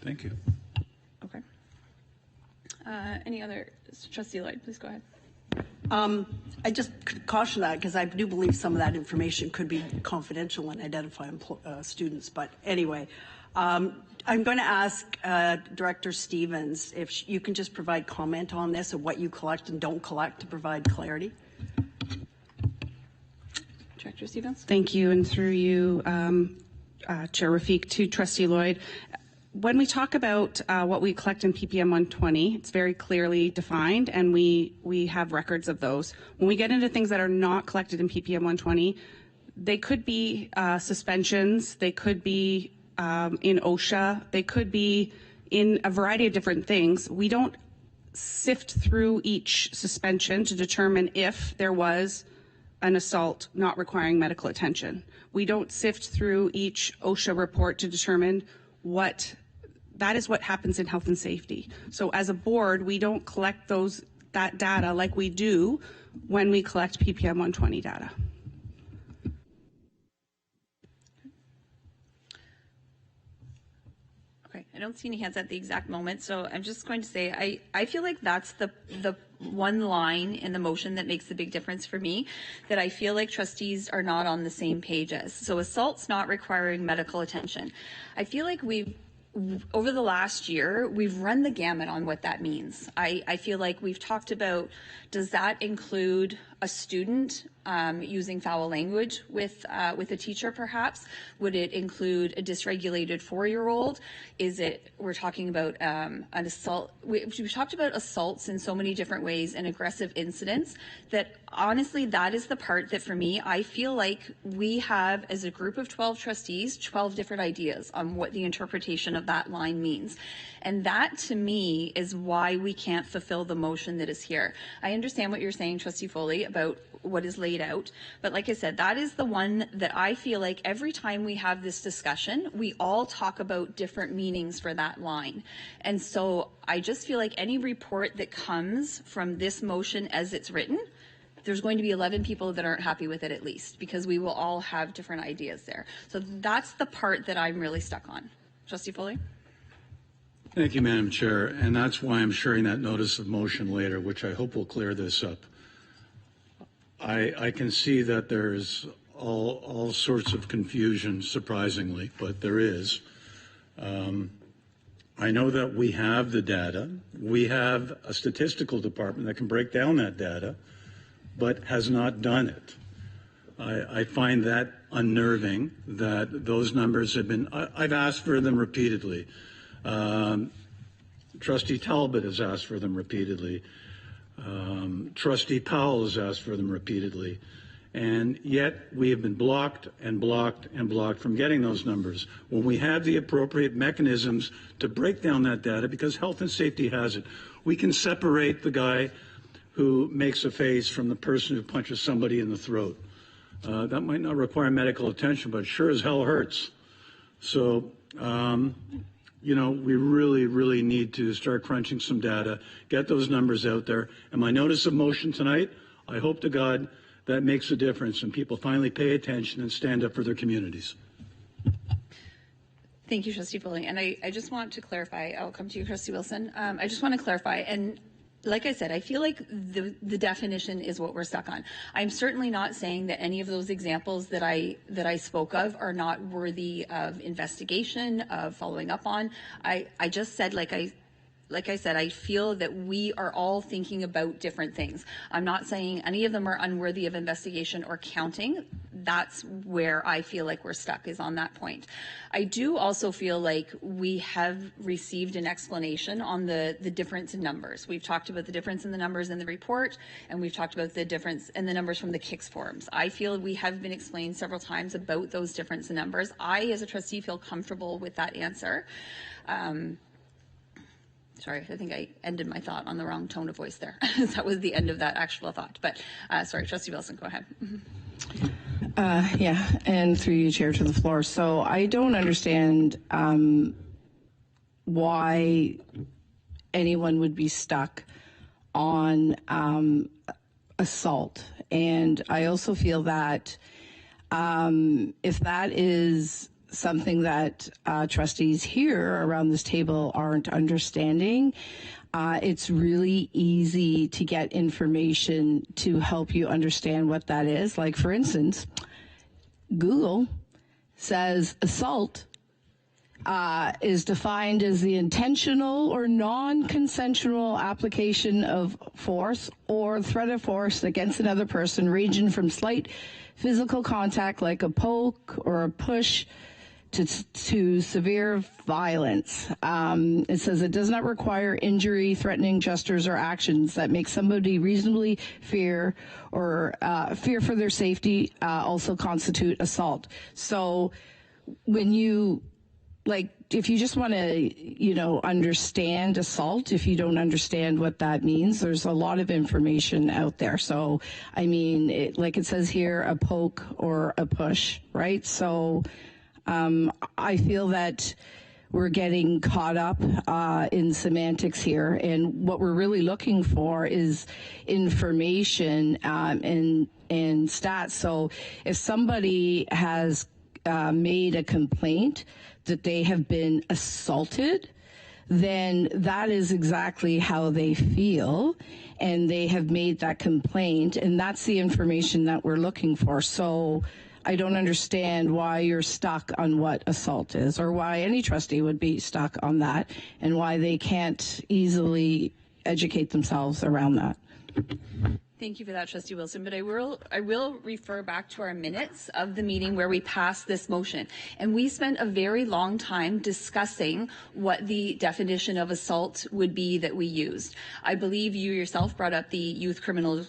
Thank you. Okay. Any other? Trustee Lloyd, please go ahead. I just could caution that because I do believe some of that information could be confidential and identify students. But anyway, I'm going to ask Director Stevens if you can just provide comment on this of what you collect and don't collect to provide clarity. Director Stevens. Thank you, and through you, Chair Rafik, to Trustee Lloyd. When we talk about what we collect in PPM 120, it's very clearly defined, and we have records of those. When we get into things that are not collected in PPM 120, they could be suspensions, they could be in OSHA, they could be in a variety of different things. We don't sift through each suspension to determine if there was an assault not requiring medical attention. We don't sift through each OSHA report to determine what that is what happens in health and safety. So as a board, we don't collect that data like we do when we collect PPM 120 data. Okay, I don't see any hands at the exact moment, so I'm just going to say I feel like that's the one line in the motion that makes the big difference for me, that I feel like trustees are not on the same page as. So assaults not requiring medical attention. I feel like over the last year, we've run the gamut on what that means. I feel like we've talked about, does that include a student using foul language with a teacher perhaps? Would it include a dysregulated 4-year-old? We're talking about an assault. We've talked about assaults in so many different ways and aggressive incidents that honestly, that is the part that for me, I feel like we have as a group of 12 trustees, 12 different ideas on what the interpretation of that line means. And that to me is why we can't fulfill the motion that is here. I understand what you're saying, Trustee Foley, about what is laid out. But like I said, that is the one that I feel like every time we have this discussion, we all talk about different meanings for that line. And so I just feel like any report that comes from this motion as it's written, there's going to be 11 people that aren't happy with it at least, because we will all have different ideas there. So that's the part that I'm really stuck on. Trustee Foley? Thank you, Madam Chair, and that's why I'm sharing that notice of motion later, which I hope will clear this up. I can see that there's all sorts of confusion, surprisingly, but there is. I know that we have the data. We have a statistical department that can break down that data, but has not done it. I find that unnerving that those numbers have been, I've asked for them repeatedly. Trustee Talbot has asked for them repeatedly. Trustee Powell has asked for them repeatedly. And yet we have been blocked and blocked and blocked from getting those numbers when we have the appropriate mechanisms to break down that data, because health and safety has it. We can separate the guy who makes a face from the person who punches somebody in the throat. That might not require medical attention, but sure as hell hurts. So, you know, we really need to start crunching some data, get those numbers out there. And my notice of motion tonight, I hope to God that makes a difference and people finally pay attention and stand up for their communities. Thank you, Trustee Foley. And I just want to clarify, I'll come to you, Trustee Wilson. I just want to clarify, and like I said, I feel like the definition is what we're stuck on. I'm certainly not saying that any of those examples that I spoke of are not worthy of investigation, of following up on. I just said, like I said, I feel that we are all thinking about different things. I'm not saying any of them are unworthy of investigation or counting. That's where I feel like we're stuck, is on that point. I do also feel like we have received an explanation on the difference in numbers. We've talked about the difference in the numbers in the report, and we've talked about the difference in the numbers from the KICS forums. I feel we have been explained several times about those difference in numbers. I, as a trustee, feel comfortable with that answer. Sorry, I think I ended my thought on the wrong tone of voice there. That was the end of that actual thought. But sorry, Trustee Wilson, go ahead. Yeah, and through you, Chair, to the floor. So I don't understand why anyone would be stuck on assault. And I also feel that if that is something that trustees here around this table aren't understanding, it's really easy to get information to help you understand what that is. Like, for instance, Google says assault is defined as the intentional or non-consensual application of force or threat of force against another person, ranging from slight physical contact like a poke or a push to severe violence. It says it does not require injury, threatening gestures, or actions that make somebody reasonably fear for their safety also constitute assault. So when you, like, if you just want to, understand assault, if you don't understand what that means, there's a lot of information out there. So, I mean, like it says here, a poke or a push, right? So, I feel that we're getting caught up in semantics here, and what we're really looking for is information and stats. So if somebody has made a complaint that they have been assaulted, then that is exactly how they feel, and they have made that complaint, and that's the information that we're looking for. So I don't understand why you're stuck on what assault is, or why any trustee would be stuck on that, and why they can't easily educate themselves around that. Thank you for that, Trustee Wilson. But I will refer back to our minutes of the meeting where we passed this motion. And we spent a very long time discussing what the definition of assault would be that we used. I believe you yourself brought up the youth criminal,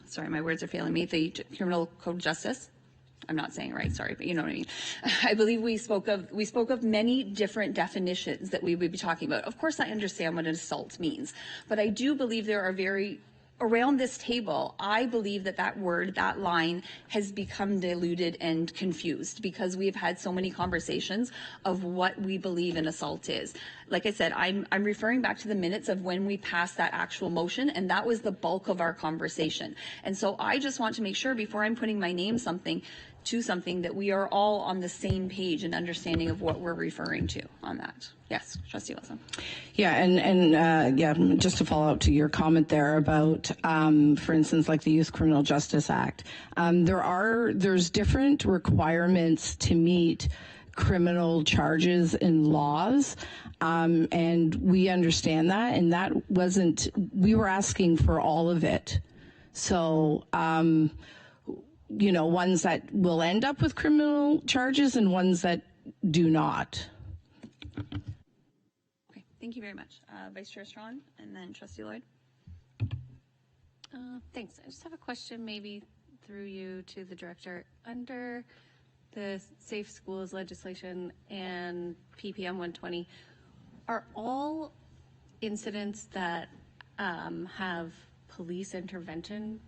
sorry, my words are failing me, the criminal code of justice. I'm not saying it right, sorry, but you know what I mean. I believe we spoke of many different definitions that we would be talking about. Of course, I understand what an assault means, but I do believe there are around this table, I believe that word, that line has become diluted and confused because we've had so many conversations of what we believe an assault is. Like I said, I'm referring back to the minutes of when we passed that actual motion, and that was the bulk of our conversation. And so I just want to make sure before I'm putting my name to something that we are all on the same page and understanding of what we're referring to on that. Yes, Trustee Wilson. Yeah, and just to follow up to your comment there about, for instance, like the Youth Criminal Justice Act, there's different requirements to meet criminal charges and laws, and we understand that, and we were asking for all of it. So, ones that will end up with criminal charges and ones that do not. Okay, thank you very much. Vice Chair Strawn and then Trustee Lloyd. Thanks. I just have a question maybe through you to the director. Under the Safe Schools legislation and PPM 120, are all incidents that have police intervention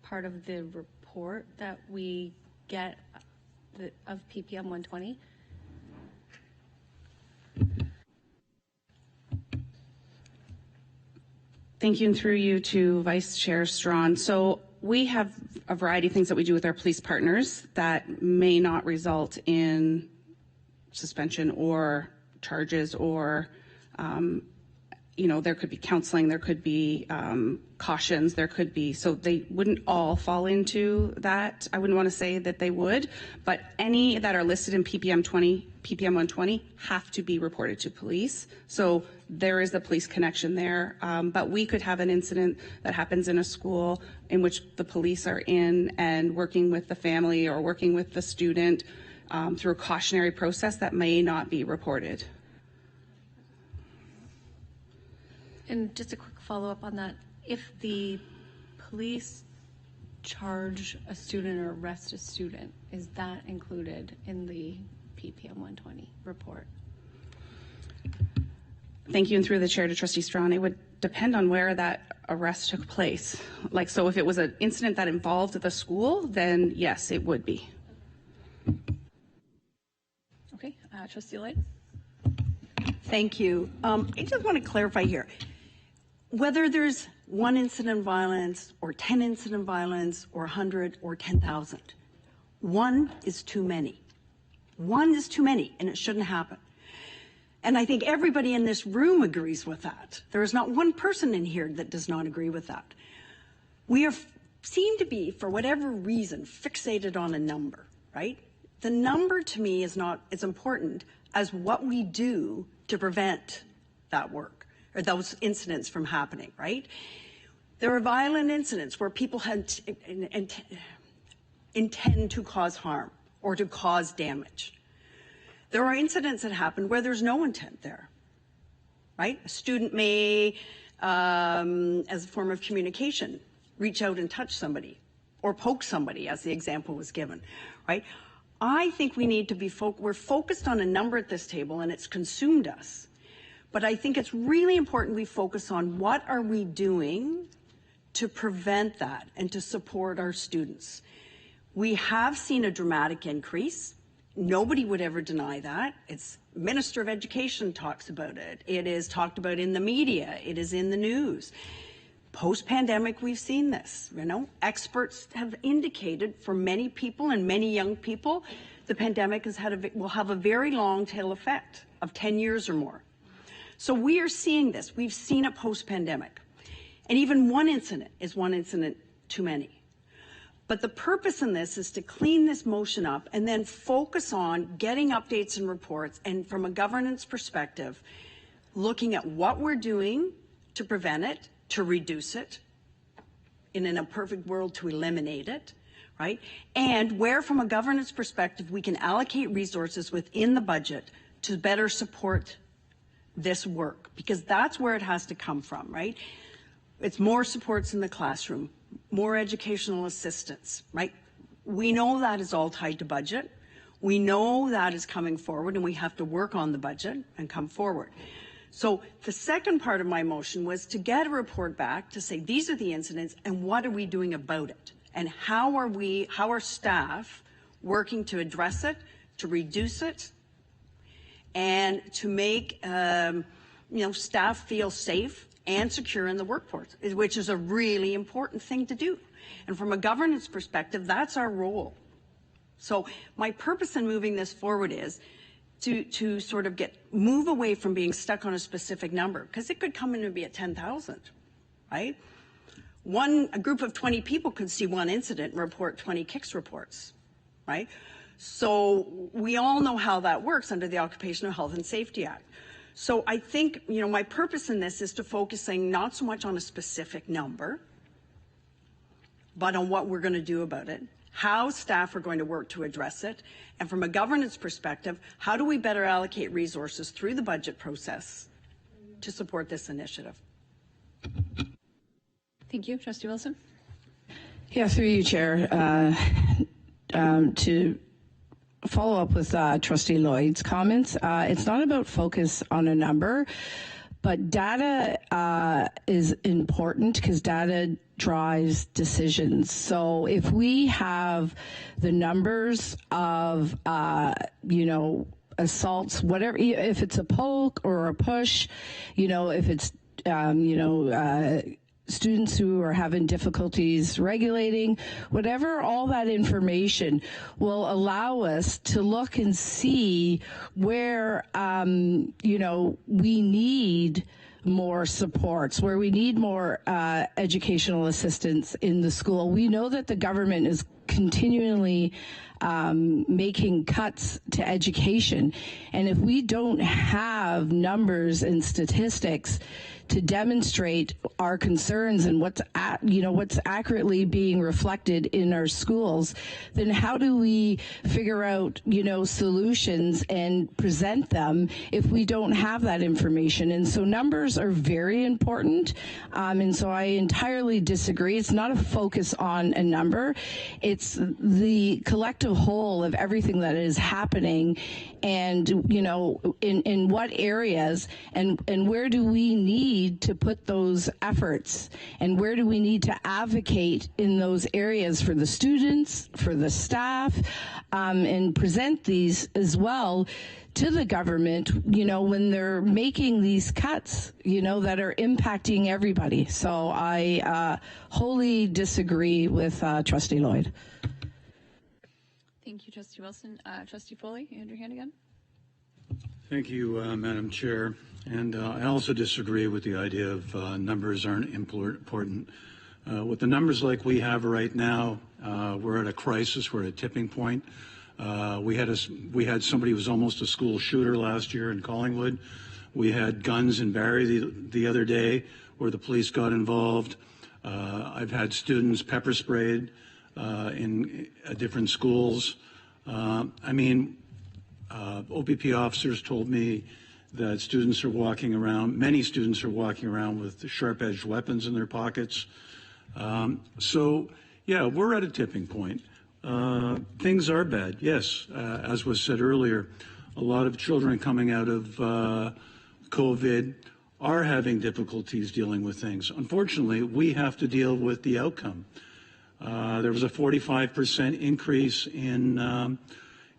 part of the report that we get of PPM 120? Thank you, and through you to Vice Chair Strawn. So we have a variety of things that we do with our police partners that may not result in suspension or charges or, there could be counseling, there could be cautions, so they wouldn't all fall into that. I wouldn't want to say that they would, but any that are listed in PPM 120 have to be reported to police. So there is a police connection there, but we could have an incident that happens in a school in which the police are in and working with the family or working with the student through a cautionary process that may not be reported. And just a quick follow-up on that. If the police charge a student or arrest a student, is that included in the PPM 120 report? Thank you, and through the chair to Trustee Strawn, it would depend on where that arrest took place. So if it was an incident that involved the school, then yes, it would be. Okay, Trustee Lloyd. Thank you. I just want to clarify here. Whether there's one incident of violence or 10 incident of violence or 100 or 10,000, one is too many. One is too many, and it shouldn't happen. And I think everybody in this room agrees with that. There is not one person in here that does not agree with that. We seem to be, for whatever reason, fixated on a number, right? The number to me is not as important as what we do to prevent that work or those incidents from happening, right? There are violent incidents where people intend to cause harm or to cause damage. There are incidents that happen where there's no intent there, right? A student may, as a form of communication, reach out and touch somebody or poke somebody, as the example was given, right? I think we need to be, we're focused on a number at this table and it's consumed us. But I think it's really important we focus on what are we doing to prevent that and to support our students. We have seen a dramatic increase. Nobody would ever deny that. It's Minister of Education talks about it. It is talked about in the media. It is in the news. Post-pandemic, we've seen this. You know, experts have indicated for many people and many young people, the pandemic will have a very long tail effect of 10 years or more. So we are seeing this. We've seen it post-pandemic. And even one incident is one incident too many. But the purpose in this is to clean this motion up and then focus on getting updates and reports, and from a governance perspective, looking at what we're doing to prevent it, to reduce it, and in a perfect world to eliminate it, right? And where from a governance perspective we can allocate resources within the budget to better support this work, because that's where it has to come from, right? It's more supports in the classroom, more educational assistance, right? We know that is all tied to budget. We know that is coming forward, and we have to work on the budget and come forward. So the second part of my motion was to get a report back to say these are the incidents and what are we doing about it, and how are staff working to address it, to reduce it, and to make staff feel safe and secure in the workforce, which is a really important thing to do. And from a governance perspective, that's our role. So my purpose in moving this forward is to sort of move away from being stuck on a specific number, because it could come in and be at 10,000, right? A group of 20 people could see one incident and report 20 KICS reports, right? So we all know how that works under the Occupational Health and Safety Act. So I think, my purpose in this is to focusing not so much on a specific number, but on what we're going to do about it, how staff are going to work to address it, and from a governance perspective, how do we better allocate resources through the budget process to support this initiative? Thank you. Trustee Wilson? Yeah, through you, Chair. To follow up with Trustee Lloyd's comments, it's not about focus on a number, but data is important because data drives decisions. So if we have the numbers of, assaults, whatever, if it's a poke or a push, if it's, students who are having difficulties regulating, whatever, all that information will allow us to look and see where, we need more supports, where we need more educational assistance in the school. We know that the government is continually making cuts to education. And if we don't have numbers and statistics to demonstrate our concerns and what's accurately being reflected in our schools, then how do we figure out, solutions and present them if we don't have that information? And so numbers are very important. And so I entirely disagree. It's not a focus on a number. It's the collective whole of everything that is happening, and, in what areas, and where do we need to put those efforts, and where do we need to advocate in those areas for the students, for the staff, and present these as well to the government, when they're making these cuts, that are impacting everybody. So I wholly disagree with Trustee Lloyd. Thank you, Trustee Wilson. Trustee Foley, you had your hand again? Thank you, Madam Chair. And I also disagree with the idea of numbers aren't important. With the numbers like we have right now, we're at a crisis. We're at a tipping point. We had somebody who was almost a school shooter last year in Collingwood. We had guns in Barrie the other day where the police got involved. I've had students pepper sprayed in different schools. OPP officers told me that students are walking around, many students are walking around with sharp-edged weapons in their pockets. Yeah, we're at a tipping point. Things are bad, yes. As was said earlier, a lot of children coming out of COVID are having difficulties dealing with things. Unfortunately, we have to deal with the outcome. There was a 45% increase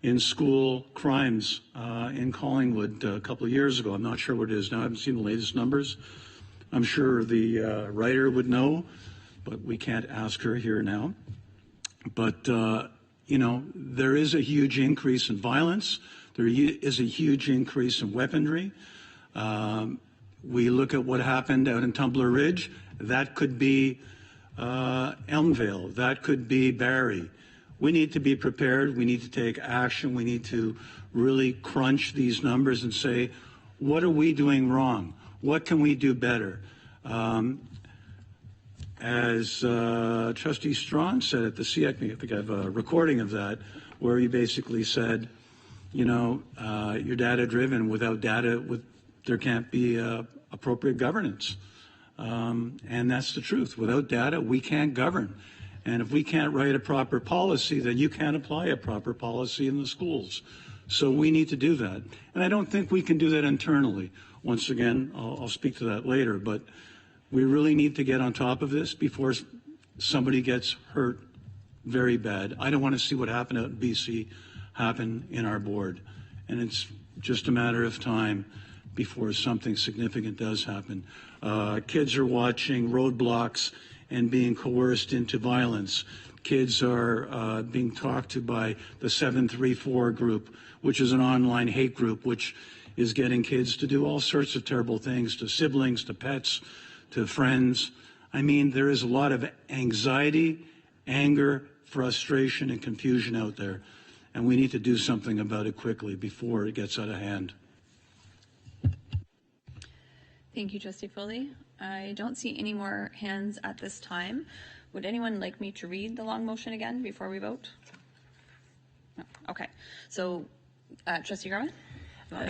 in school crimes in Collingwood a couple of years ago. I'm not sure what it is now. I haven't seen the latest numbers. I'm sure the writer would know, but we can't ask her here now. But, there is a huge increase in violence. There is a huge increase in weaponry. We look at what happened out in Tumbler Ridge. That could be Elmvale. That could be Barrie. We need to be prepared. We need to take action. We need to really crunch these numbers and say, what are we doing wrong? What can we do better? As Trustee Strawn said at the SEAC meeting, I think I have a recording of that, where he basically said, you're data driven. Without data, there can't be appropriate governance. And that's the truth. Without data, we can't govern. And if we can't write a proper policy, then you can't apply a proper policy in the schools. So we need to do that. And I don't think we can do that internally. Once again, I'll speak to that later, but we really need to get on top of this before somebody gets hurt very bad. I don't want to see what happened out in BC happen in our board. And it's just a matter of time before something significant does happen. Kids are watching roadblocks and being coerced into violence. Kids are being talked to by the 734 group, which is an online hate group, which is getting kids to do all sorts of terrible things to siblings, to pets, to friends. I mean, there is a lot of anxiety, anger, frustration, and confusion out there, and we need to do something about it quickly before it gets out of hand. Thank you, Trustee Foley. I don't see any more hands at this time. Would anyone like me to read the long motion again before we vote? No. Okay. So, Trustee Garman?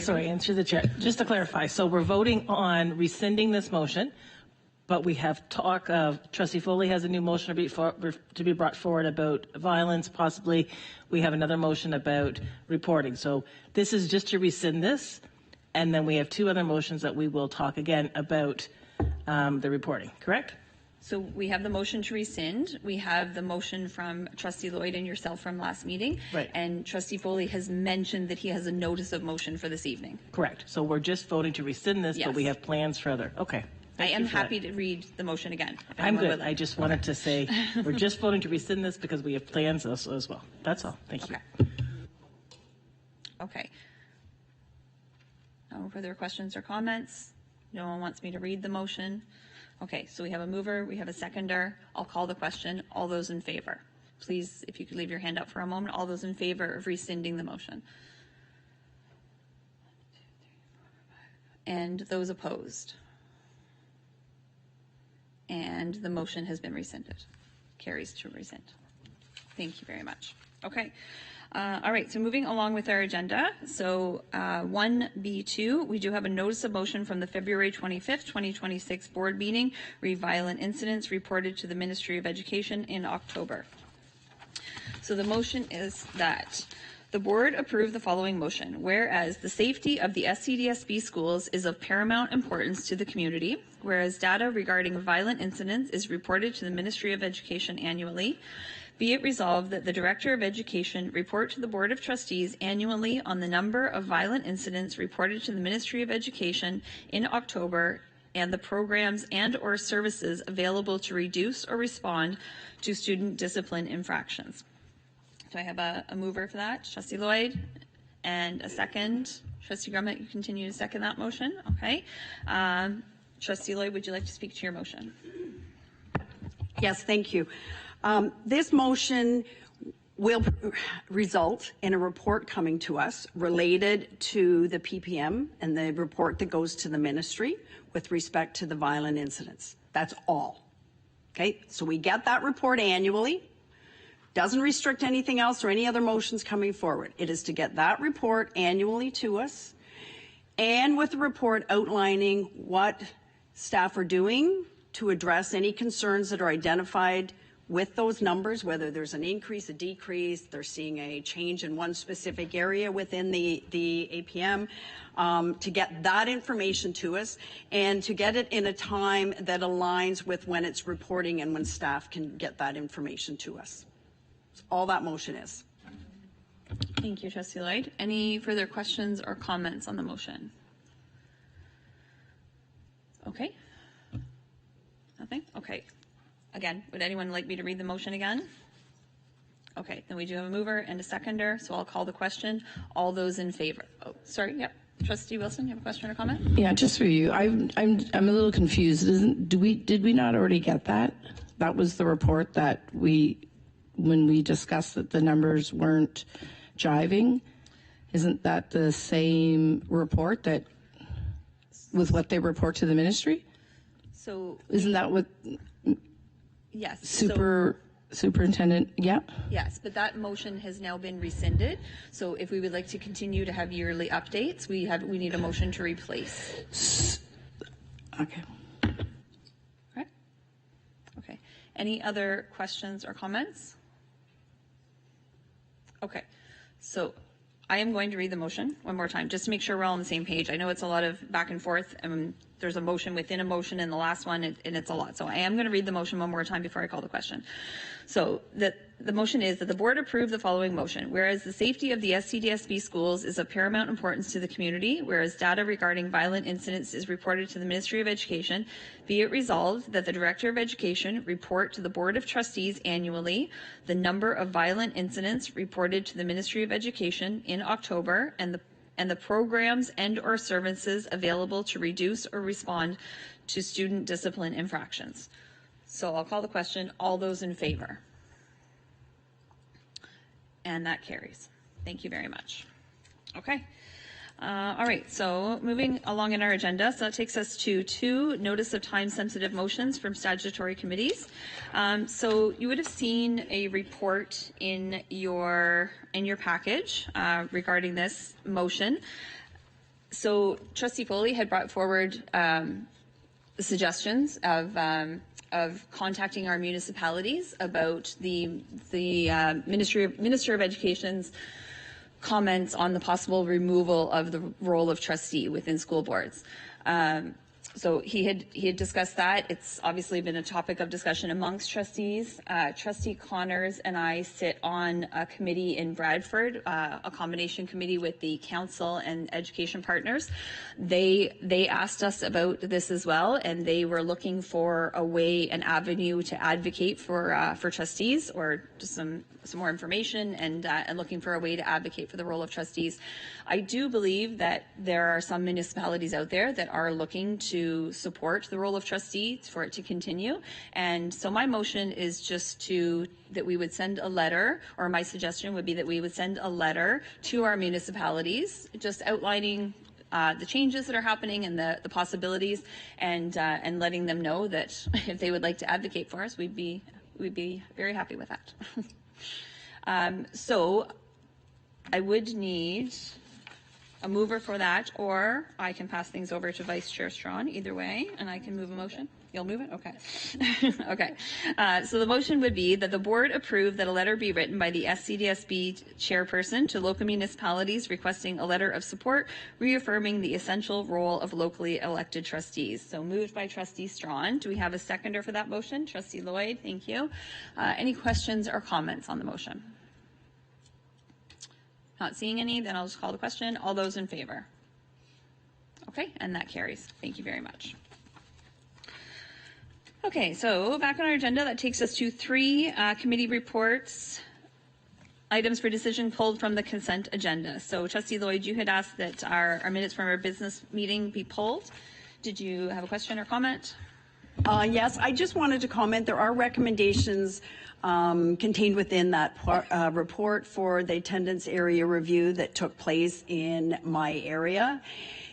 Sorry, answer the chair. Just to clarify, so we're voting on rescinding this motion, but we have talk of Trustee Foley has a new motion to be brought forward about violence. Possibly we have another motion about reporting. So this is just to rescind this, and then we have two other motions that we will talk again about the reporting, correct? So we have the motion to rescind. We have the motion from Trustee Lloyd and yourself from last meeting. Right. And Trustee Foley has mentioned that he has a notice of motion for this evening. Correct. So we're just voting to rescind this, yes. But we have plans for other. Okay. I am happy to read the motion again. I'm good. I just wanted to say we're just voting to rescind this because we have plans as well. That's all. Thank you. Okay. No further questions or comments? No one wants me to read the motion? Okay, so we have a mover, we have a seconder. I'll call the question. All those in favor? Please, if you could leave your hand up for a moment. All those in favor of rescinding the motion? And those opposed? And the motion has been rescinded. Carries to rescind. Thank you very much. Okay. All right, so moving along with our agenda. So 1B2, we do have a notice of motion from the February 25th, 2026 board meeting, violent incidents reported to the Ministry of Education in October. So the motion is that the board approve the following motion. Whereas the safety of the SCDSB schools is of paramount importance to the community, whereas data regarding violent incidents is reported to the Ministry of Education annually, be it resolved that the Director of Education report to the Board of Trustees annually on the number of violent incidents reported to the Ministry of Education in October and the programs and/or services available to reduce or respond to student discipline infractions. Do I have a mover for that? Trustee Lloyd and a second. Trustee Grummett, you continue to second that motion? Okay. Trustee Lloyd, would you like to speak to your motion? Yes, thank you. This motion will result in a report coming to us related to the PPM and the report that goes to the ministry with respect to the violent incidents. That's all. Okay, so we get that report annually. Doesn't restrict anything else or any other motions coming forward. It is to get that report annually to us, and with the report outlining what staff are doing to address any concerns that are identified with those numbers, whether there's an increase, a decrease, they're seeing a change in one specific area within the APM, to get that information to us and to get it in a time that aligns with when it's reporting and when staff can get that information to us. That's all that motion is. Thank you, Trustee Lloyd. Any further questions or comments on the motion? Okay. Nothing? Okay. Again, would anyone like me to read the motion again? Okay, then we do have a mover and a seconder, so I'll call the question. All those in favor? Oh, sorry, yep. Trustee Wilson, you have a question or comment? Yeah, just for you. I'm a little confused. Did we not already get that? That was the report that when we discussed that the numbers weren't jiving. Isn't that the same report that with what they report to the ministry? So isn't that what? Yes. Superintendent, yeah. Yes, but that motion has now been rescinded. So if we would like to continue to have yearly updates, we need a motion to replace. Okay. Okay. Okay. Any other questions or comments? Okay. So I am going to read the motion one more time, just to make sure we're all on the same page. I know it's a lot of back and forth. There's a motion within a motion in the last one, and it's a lot. So I am going to read the motion one more time before I call the question. So the motion is that the board approve the following motion. Whereas the safety of the SCDSB schools is of paramount importance to the community, whereas data regarding violent incidents is reported to the Ministry of Education, be it resolved that the Director of Education report to the Board of Trustees annually the number of violent incidents reported to the Ministry of Education in October and the programs and or services available to reduce or respond to student discipline infractions. So I'll call the question. All those in favor? And that carries. Thank you very much. Okay. All right, so moving along in our agenda, so that takes us to 2 notice of time-sensitive motions from statutory committees. So you would have seen a report in your package regarding this motion. So Trustee Foley had brought forward the suggestions of contacting our municipalities about the Minister of Education's comments on the possible removal of the role of trustee within school boards. So he had discussed that. It's obviously been a topic of discussion amongst trustees. Trustee Connors and I sit on a committee in Bradford, a combination committee with the council and education partners. They asked us about this as well, and they were looking for a way, an avenue to advocate for trustees, or just some more information, and looking for a way to advocate for the role of trustees. I do believe that there are some municipalities out there that are looking to support the role of trustee for it to continue. And so my motion is just that we would send a letter, or my suggestion would be that we would send a letter to our municipalities, just outlining the changes that are happening and the possibilities, and letting them know that if they would like to advocate for us, we'd be very happy with that. So I would need a mover for that, or I can pass things over to Vice Chair Strawn, either way, and I can move a motion. You'll move it? Okay. Okay. So the motion would be that the board approve that a letter be written by the SCDSB chairperson to local municipalities requesting a letter of support, reaffirming the essential role of locally elected trustees. So moved by Trustee Strawn. Do we have a seconder for that motion? Trustee Lloyd, thank you. Any questions or comments on the motion? Not seeing any, then I'll just call the question. All those in favor? Okay, and that carries. Thank you very much. Okay, so back on our agenda, that takes us to 3 committee reports items for decision pulled from the consent agenda. So Trustee Lloyd, you had asked that our minutes from our business meeting be pulled. Did you have a question or comment? Yes, I just wanted to comment. There are recommendations contained within that report for the attendance area review that took place in my area.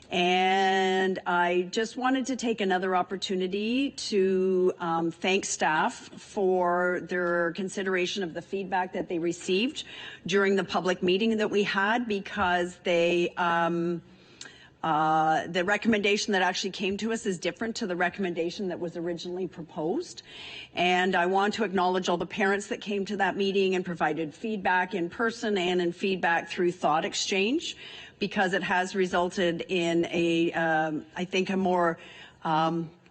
And I just wanted to take another opportunity to thank staff for their consideration of the feedback that they received during the public meeting that we had, because they the recommendation that actually came to us is different to the recommendation that was originally proposed. And I want to acknowledge all the parents that came to that meeting and provided feedback in person and in feedback through thought exchange, because it has resulted in I think, a more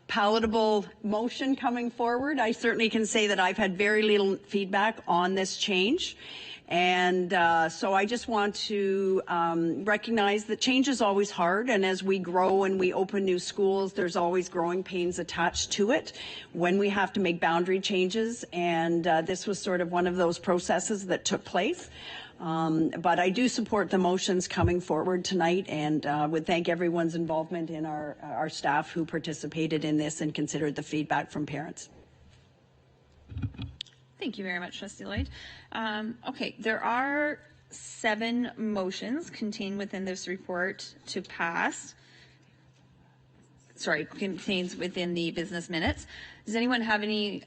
palatable motion coming forward. I certainly can say that I've had very little feedback on this change. And so I just want to recognize that change is always hard, and as we grow and we open new schools, there's always growing pains attached to it when we have to make boundary changes, and this was sort of one of those processes that took place. But I do support the motions coming forward tonight, and would thank everyone's involvement in our staff who participated in this and considered the feedback from parents. Thank you very much, Trustee Lloyd. Okay, there are 7 motions contained within this report to pass. Sorry, contains within the business minutes. Does anyone have any,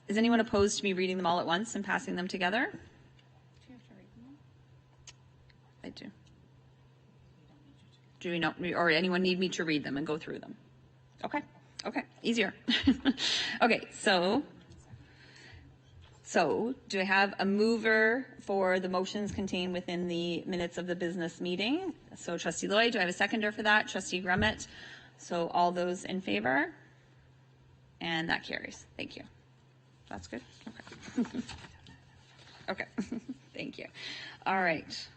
is anyone opposed to me reading them all at once and passing them together? I do. Do we not, or anyone need me to read them and go through them? Okay, okay, easier. Okay, so do I have a mover for the motions contained within the minutes of the business meeting? So Trustee Lloyd, do I have a seconder for that? Trustee Grummett. So all those in favor? And that carries. Thank you. That's good? Okay. Okay. Thank you. All right.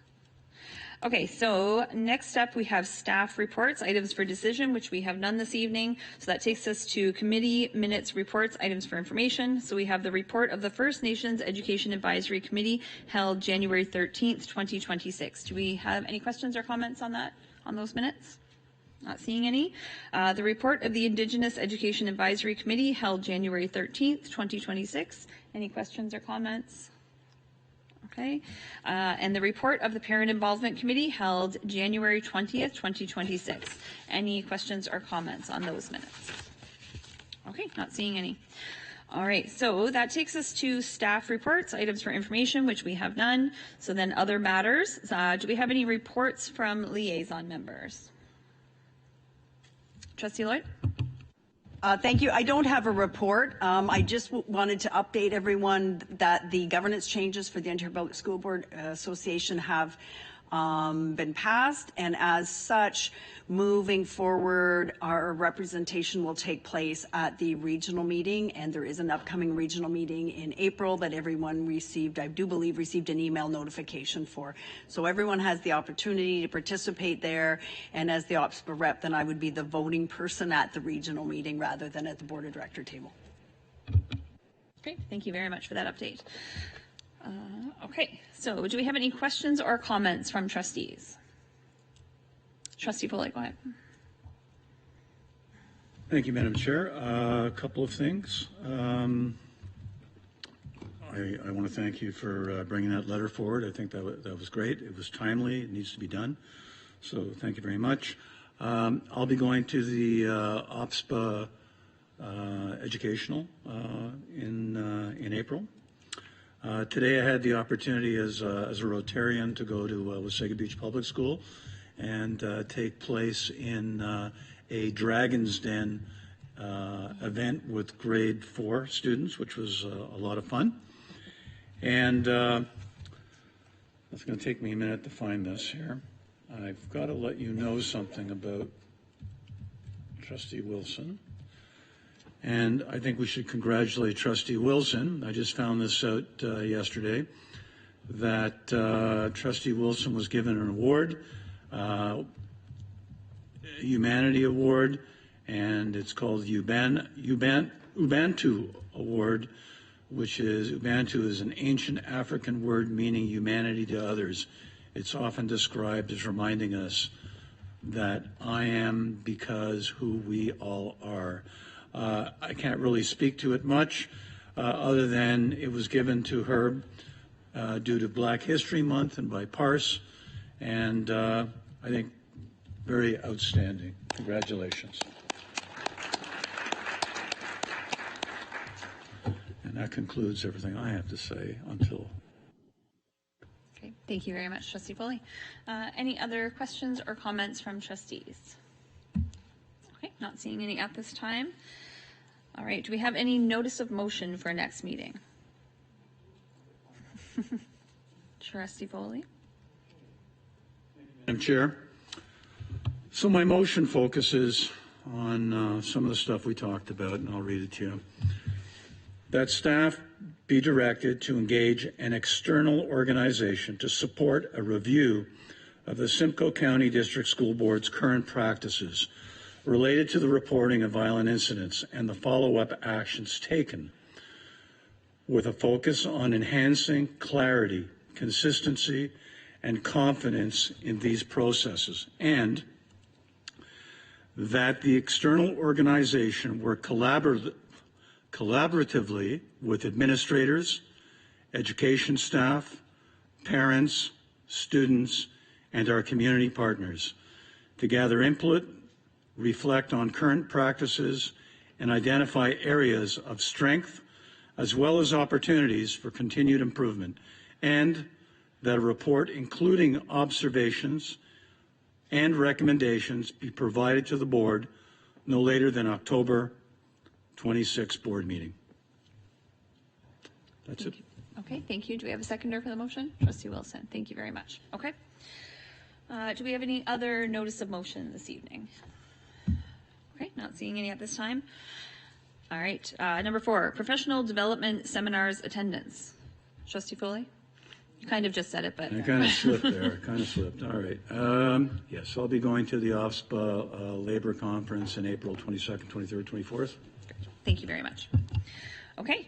Okay, so next up we have staff reports, items for decision, which we have none this evening. So that takes us to committee minutes, reports, items for information. So we have the report of the First Nations Education Advisory Committee held January 13th, 2026. Do we have any questions or comments on that, on those minutes? Not seeing any. The report of the Indigenous Education Advisory Committee held January 13th, 2026. Any questions or comments? Okay, and the report of the Parent Involvement Committee held January 20th, 2026. Any questions or comments on those minutes? Okay, not seeing any. All right, so that takes us to staff reports, items for information, which we have none. So then other matters. Do we have any reports from liaison members? Trustee Lloyd? Thank you. I don't have a report. I just wanted to update everyone that the governance changes for the Ontario Public School Board Association have been passed, and as such, moving forward, our representation will take place at the regional meeting, and there is an upcoming regional meeting in April that everyone received, I do believe, received an email notification for. So everyone has the opportunity to participate there, and as the OPSPA rep, then I would be the voting person at the regional meeting rather than at the Board of Director table. Great, thank you very much for that update. Okay, so do we have any questions or comments from trustees? Trustee Foley, go ahead. Thank you, Madam Chair. A couple of things. I want to thank you for bringing that letter forward. I think that was great. It was timely. It needs to be done. So thank you very much. I'll be going to the OPSPA educational in April. Today I had the opportunity as a Rotarian to go to Wasaga Beach Public School and take place in a Dragon's Den event with grade 4 students, which was a lot of fun. And it's going to take me a minute to find this here. I've got to let you know something about Trustee Wilson. And I think we should congratulate Trustee Wilson. I just found this out yesterday, that Trustee Wilson was given an award, Humanity Award, and it's called Ubuntu Award, which is, Ubuntu is an ancient African word meaning humanity to others. It's often described as reminding us that I am because who we all are. I can't really speak to it much other than it was given to her due to Black History Month and by Parse, and I think very outstanding. Congratulations. And that concludes everything I have to say until. Okay, thank you very much, Trustee Foley. Any other questions or comments from trustees? Okay, not seeing any at this time. All right, do we have any notice of motion for next meeting? Trustee Foley. Madam Chair, so my motion focuses on some of the stuff we talked about, and I'll read it to you. That staff be directed to engage an external organization to support a review of the Simcoe County District School Board's current practices related to the reporting of violent incidents and the follow-up actions taken, with a focus on enhancing clarity, consistency, and confidence in these processes, and that the external organization work collaboratively with administrators, education staff, parents, students, and our community partners to gather input, reflect on current practices, and identify areas of strength as well as opportunities for continued improvement, and that a report including observations and recommendations be provided to the board no later than October 26th board meeting. That's it. Okay, thank you. Do we have a seconder for the motion? Trustee Wilson, thank you very much. Okay. Do we have any other notice of motion this evening? Okay, not seeing any at this time. All right, number 4, professional development seminars attendance. Trustee Foley? You kind of just said it, but. I kind of slipped there, All right. Yes, I'll be going to the OFSPA Labor Conference in April 22nd, 23rd, 24th. Thank you very much. Okay.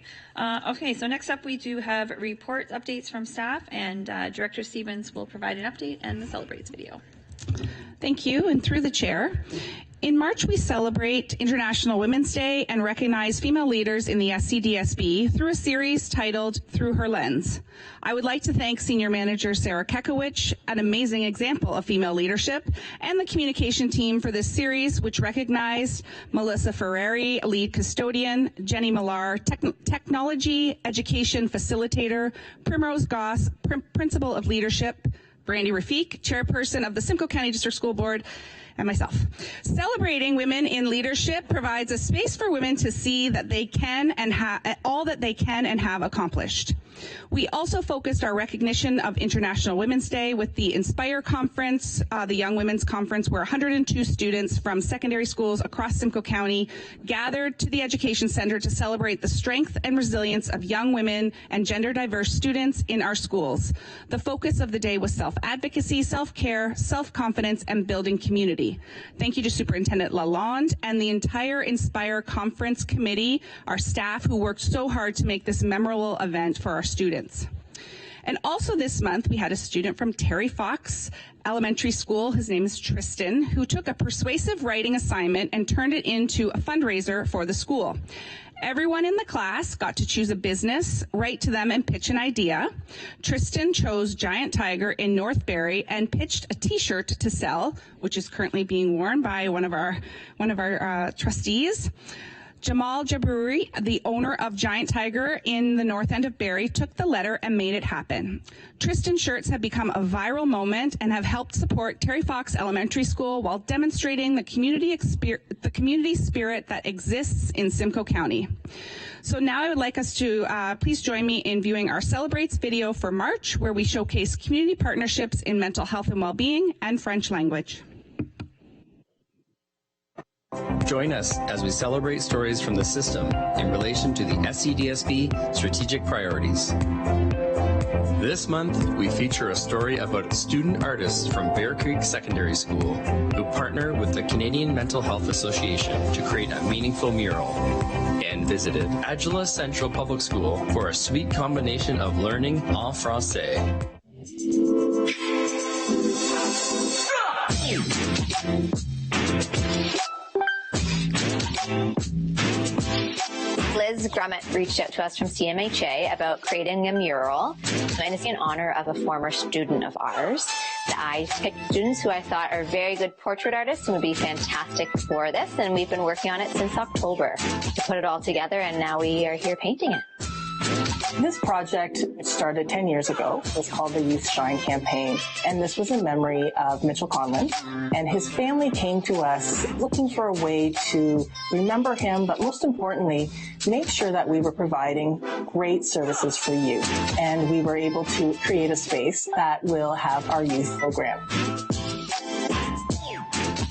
Okay, so next up we do have report updates from staff, and Director Stevens will provide an update and the Celebrates video. Thank you, and through the chair. In March, we celebrate International Women's Day and recognize female leaders in the SCDSB through a series titled Through Her Lens. I would like to thank Senior Manager Sarah Kekowicz, an amazing example of female leadership, and the communication team for this series, which recognized Melissa Ferrari, lead custodian, Jenny Millar, technology education facilitator, Primrose Goss, principal of leadership, Brandy Rafiq, chairperson of the Simcoe County District School Board, and myself. Celebrating women in leadership provides a space for women to see that they can and all that they can and have accomplished. We also focused our recognition of International Women's Day with the Inspire Conference, the Young Women's Conference, where 102 students from secondary schools across Simcoe County gathered to the Education Center to celebrate the strength and resilience of young women and gender diverse students in our schools. The focus of the day was self-advocacy, self-care, self-confidence, and building community. Thank you to Superintendent Lalonde and the entire Inspire Conference Committee, our staff who worked so hard to make this memorable event for our students. And also this month, we had a student from Terry Fox Elementary School, his name is Tristan, who took a persuasive writing assignment and turned it into a fundraiser for the school. Everyone in the class got to choose a business, write to them, and pitch an idea. Tristan chose Giant Tiger in North Barrie and pitched a t-shirt to sell, which is currently being worn by one of our trustees. Jamal Jabruri, the owner of Giant Tiger in the north end of Barrie, took the letter and made it happen. Tristan shirts have become a viral moment and have helped support Terry Fox Elementary School while demonstrating the community spirit that exists in Simcoe County. So now I would like us to please join me in viewing our Celebrates video for March, where we showcase community partnerships in mental health and well-being and French language. Join us as we celebrate stories from the system in relation to the SCDSB strategic priorities. This month, we feature a story about student artists from Bear Creek Secondary School who partner with the Canadian Mental Health Association to create a meaningful mural, and visited Agila Central Public School for a sweet combination of learning en français. Liz Grummett reached out to us from CMHA about creating a mural, and it's in honor of a former student of ours. I picked students who I thought are very good portrait artists and would be fantastic for this, and we've been working on it since October to put it all together, and now we are here painting it. This project, which started 10 years ago, was called the Youth Shine Campaign, and this was in memory of Mitchell Conlon. And his family came to us looking for a way to remember him, but most importantly, make sure that we were providing great services for youth. And we were able to create a space that will have our youth program.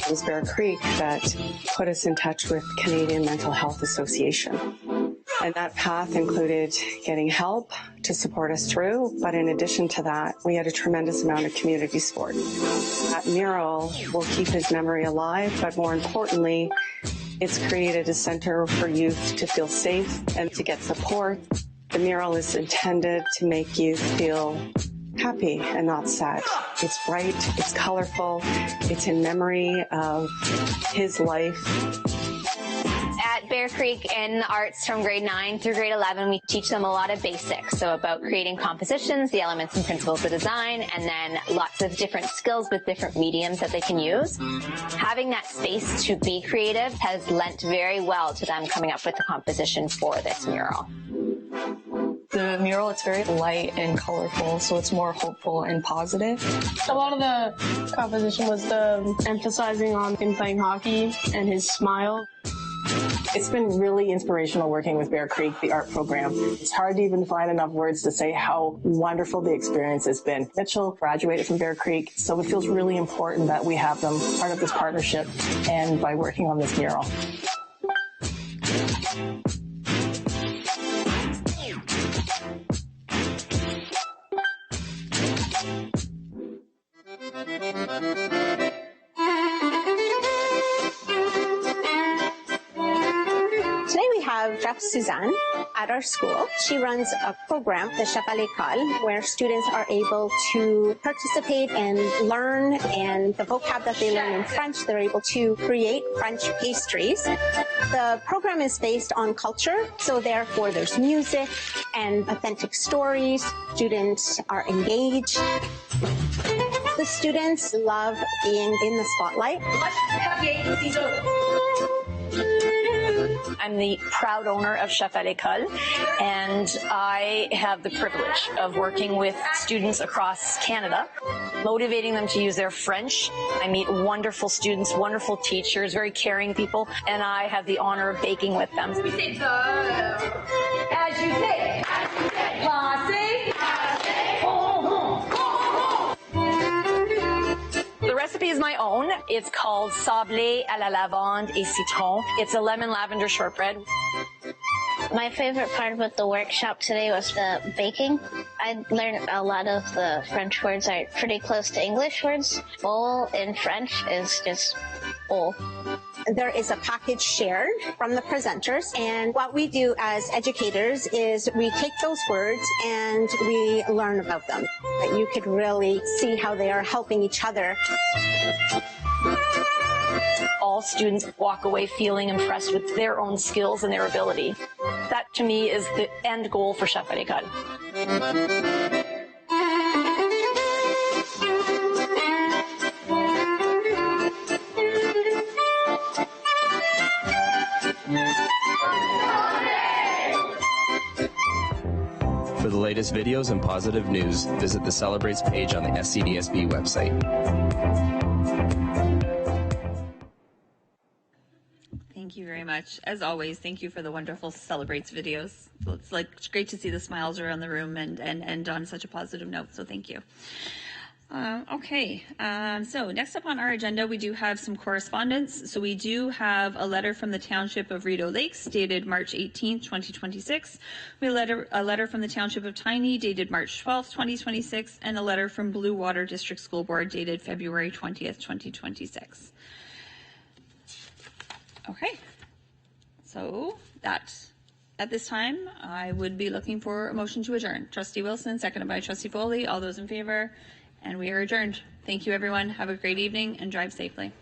It was Bear Creek that put us in touch with Canadian Mental Health Association. And that path included getting help to support us through, but in addition to that, we had a tremendous amount of community support. That mural will keep his memory alive, but more importantly, it's created a center for youth to feel safe and to get support. The mural is intended to make youth feel happy and not sad. It's bright, it's colorful, it's in memory of his life. At Bear Creek in arts from grade 9 through grade 11, we teach them a lot of basics. So about creating compositions, the elements and principles of design, and then lots of different skills with different mediums that they can use. Having that space to be creative has lent very well to them coming up with the composition for this mural. The mural, it's very light and colorful, so it's more hopeful and positive. A lot of the composition was the emphasizing on him playing hockey and his smile. It's been really inspirational working with Bear Creek, the art program. It's hard to even find enough words to say how wonderful the experience has been. Mitchell graduated from Bear Creek, so it feels really important that we have them part of this partnership and by working on this mural. Today we have Chef Suzanne at our school. She runs a program, the Chef à l'École, where students are able to participate and learn, and the vocab that they learn in French, they're able to create French pastries. The program is based on culture, so therefore there's music and authentic stories. Students are engaged. The students love being in the spotlight. I'm the proud owner of Chef à l'École, and I have the privilege of working with students across Canada, motivating them to use their French. I meet wonderful students, wonderful teachers, very caring people, and I have the honor of baking with them. The recipe is my own. It's called sablé à la lavande et citron. It's a lemon lavender shortbread. My favorite part about the workshop today was the baking. I learned a lot of the French words are pretty close to English words. Bowl in French is just bowl. There is a package shared from the presenters, and what we do as educators is we take those words and we learn about them. That you could really see how they are helping each other. All students walk away feeling impressed with their own skills and their ability. That, to me, is the end goal for Chef à l'École. For the latest videos and positive news, visit the Celebrates page on the SCDSB website. Thank you very much. As always, thank you for the wonderful Celebrates videos. It's great to see the smiles around the room and on such a positive note, so thank you. So next up on our agenda, we do have some correspondence. So we do have a letter from the Township of Rideau Lakes dated March 18th, 2026. We have a letter from the Township of Tiny dated March 12th, 2026, and a letter from Blue Water District School Board dated February 20th, 2026. Okay, so at this time, I would be looking for a motion to adjourn. Trustee Wilson, seconded by Trustee Foley. All those in favor? And we are adjourned. Thank you, everyone. Have a great evening and drive safely.